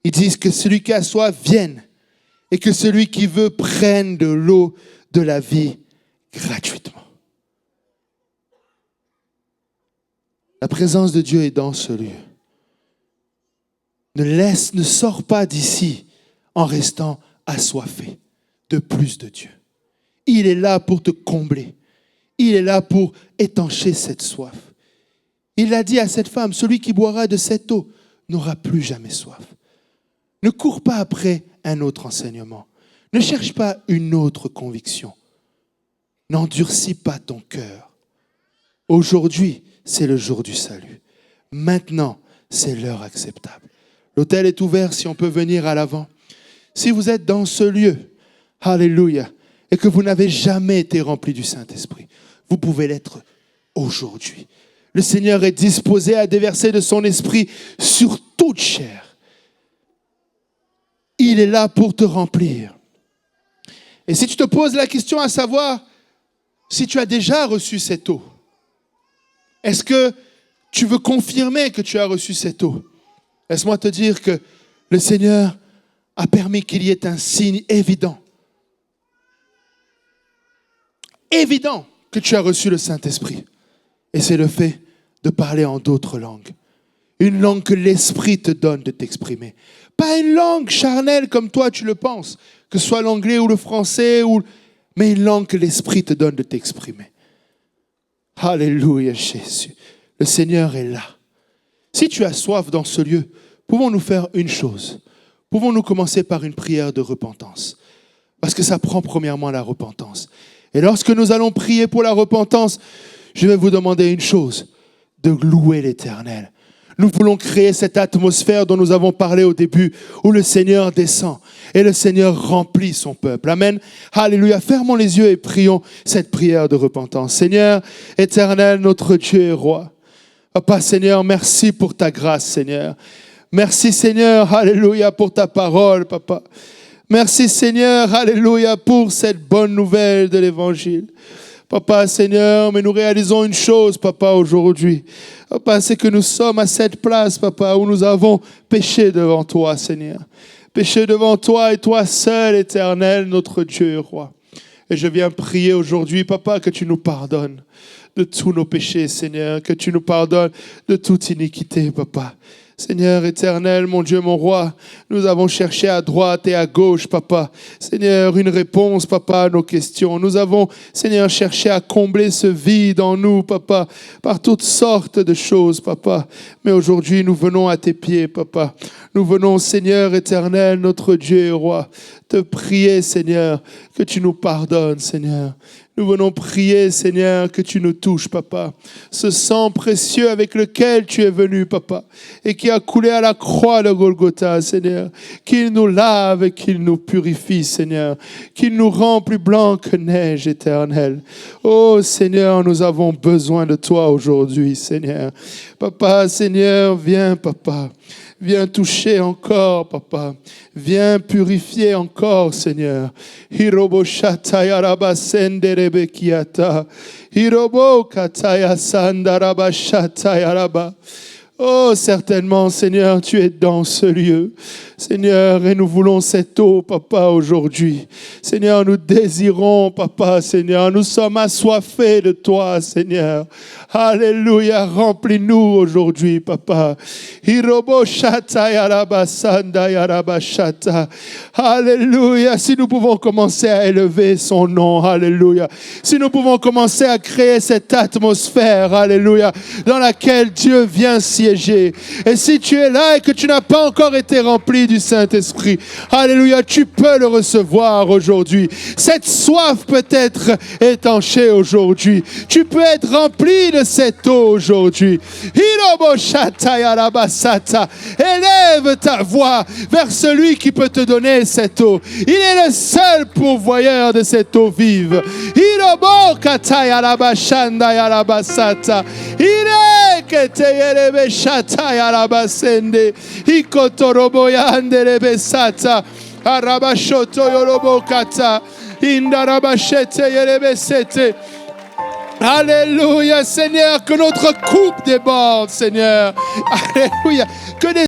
S2: Ils disent que celui qui a soif vienne et que celui qui veut prenne de l'eau de la vie gratuitement. La présence de Dieu est dans ce lieu. Ne sors pas d'ici en restant assoiffé de plus de Dieu. Il est là pour te combler. Il est là pour étancher cette soif. Il a dit à cette femme, celui qui boira de cette eau n'aura plus jamais soif. Ne cours pas après un autre enseignement. Ne cherche pas une autre conviction. N'endurcis pas ton cœur. Aujourd'hui, c'est le jour du salut. Maintenant, c'est l'heure acceptable. L'autel est ouvert si on peut venir à l'avant. Si vous êtes dans ce lieu, alléluia, et que vous n'avez jamais été rempli du Saint-Esprit, vous pouvez l'être aujourd'hui. Le Seigneur est disposé à déverser de son esprit sur toute chair. Il est là pour te remplir. Et si tu te poses la question à savoir si tu as déjà reçu cette eau, est-ce que tu veux confirmer que tu as reçu cette eau? Laisse-moi te dire que le Seigneur a permis qu'il y ait un signe évident. Évident que tu as reçu le Saint-Esprit. Et c'est le fait de parler en d'autres langues. Une langue que l'Esprit te donne de t'exprimer. Pas une langue charnelle comme toi tu le penses, que ce soit l'anglais ou le français, mais une langue que l'Esprit te donne de t'exprimer. Alléluia Jésus. Le Seigneur est là. Si tu as soif dans ce lieu, pouvons-nous faire une chose? Pouvons-nous commencer par une prière de repentance? Parce que ça prend premièrement la repentance. Et lorsque nous allons prier pour la repentance, je vais vous demander une chose, de louer l'Éternel. Nous voulons créer cette atmosphère dont nous avons parlé au début, où le Seigneur descend et le Seigneur remplit son peuple. Amen. Alléluia. Fermons les yeux et prions cette prière de repentance. Seigneur éternel, notre Dieu et roi. Papa, Seigneur, merci pour ta grâce, Seigneur. Merci, Seigneur, alléluia, pour ta parole, Papa. Merci, Seigneur, alléluia, pour cette bonne nouvelle de l'Évangile. Papa, Seigneur, mais nous réalisons une chose, Papa, aujourd'hui. Papa, c'est que nous sommes à cette place, Papa, où nous avons péché devant toi, Seigneur. Péché devant toi et toi seul, éternel, notre Dieu et roi. Et je viens prier aujourd'hui, Papa, que tu nous pardonnes de tous nos péchés, Seigneur, que tu nous pardonnes de toute iniquité, Papa. Seigneur éternel, mon Dieu, mon roi, nous avons cherché à droite et à gauche, Papa. Seigneur, une réponse, Papa, à nos questions. Nous avons, Seigneur, cherché à combler ce vide en nous, Papa, par toutes sortes de choses, Papa. Mais aujourd'hui, nous venons à tes pieds, Papa. Nous venons, Seigneur éternel, notre Dieu et roi, te prier, Seigneur, que tu nous pardonnes, Seigneur. Nous venons prier, Seigneur, que tu nous touches, Papa. Ce sang précieux avec lequel tu es venu, Papa, et qui a coulé à la croix de Golgotha, Seigneur. Qu'il nous lave et qu'il nous purifie, Seigneur. Qu'il nous rend plus blancs que neige éternelle. Oh, Seigneur, nous avons besoin de toi aujourd'hui, Seigneur. Papa, Seigneur, viens, Papa. Viens toucher encore, Papa. Viens purifier encore, Seigneur. Hirobo shataya raba senderebe kiata. Hirobo kataya sandaraba shataya raba. Oh, certainement, Seigneur, tu es dans ce lieu. Seigneur, et nous voulons cette eau, Papa, aujourd'hui. Seigneur, nous désirons, Papa, Seigneur. Nous sommes assoiffés de toi, Seigneur. Alléluia, remplis-nous aujourd'hui, Papa. Alléluia, si nous pouvons commencer à élever son nom, alléluia. Si nous pouvons commencer à créer cette atmosphère, alléluia, dans laquelle Dieu vient siéger. Et si tu es là et que tu n'as pas encore été rempli du Saint-Esprit, alléluia, tu peux le recevoir aujourd'hui. Cette soif peut être étanchée aujourd'hui. Tu peux être rempli de cette eau aujourd'hui. Élève ta voix vers celui qui peut te donner cette eau. Il est le seul pourvoyeur de cette eau vive. Alléluia, Seigneur, que notre coupe déborde, Seigneur. Alléluia, que des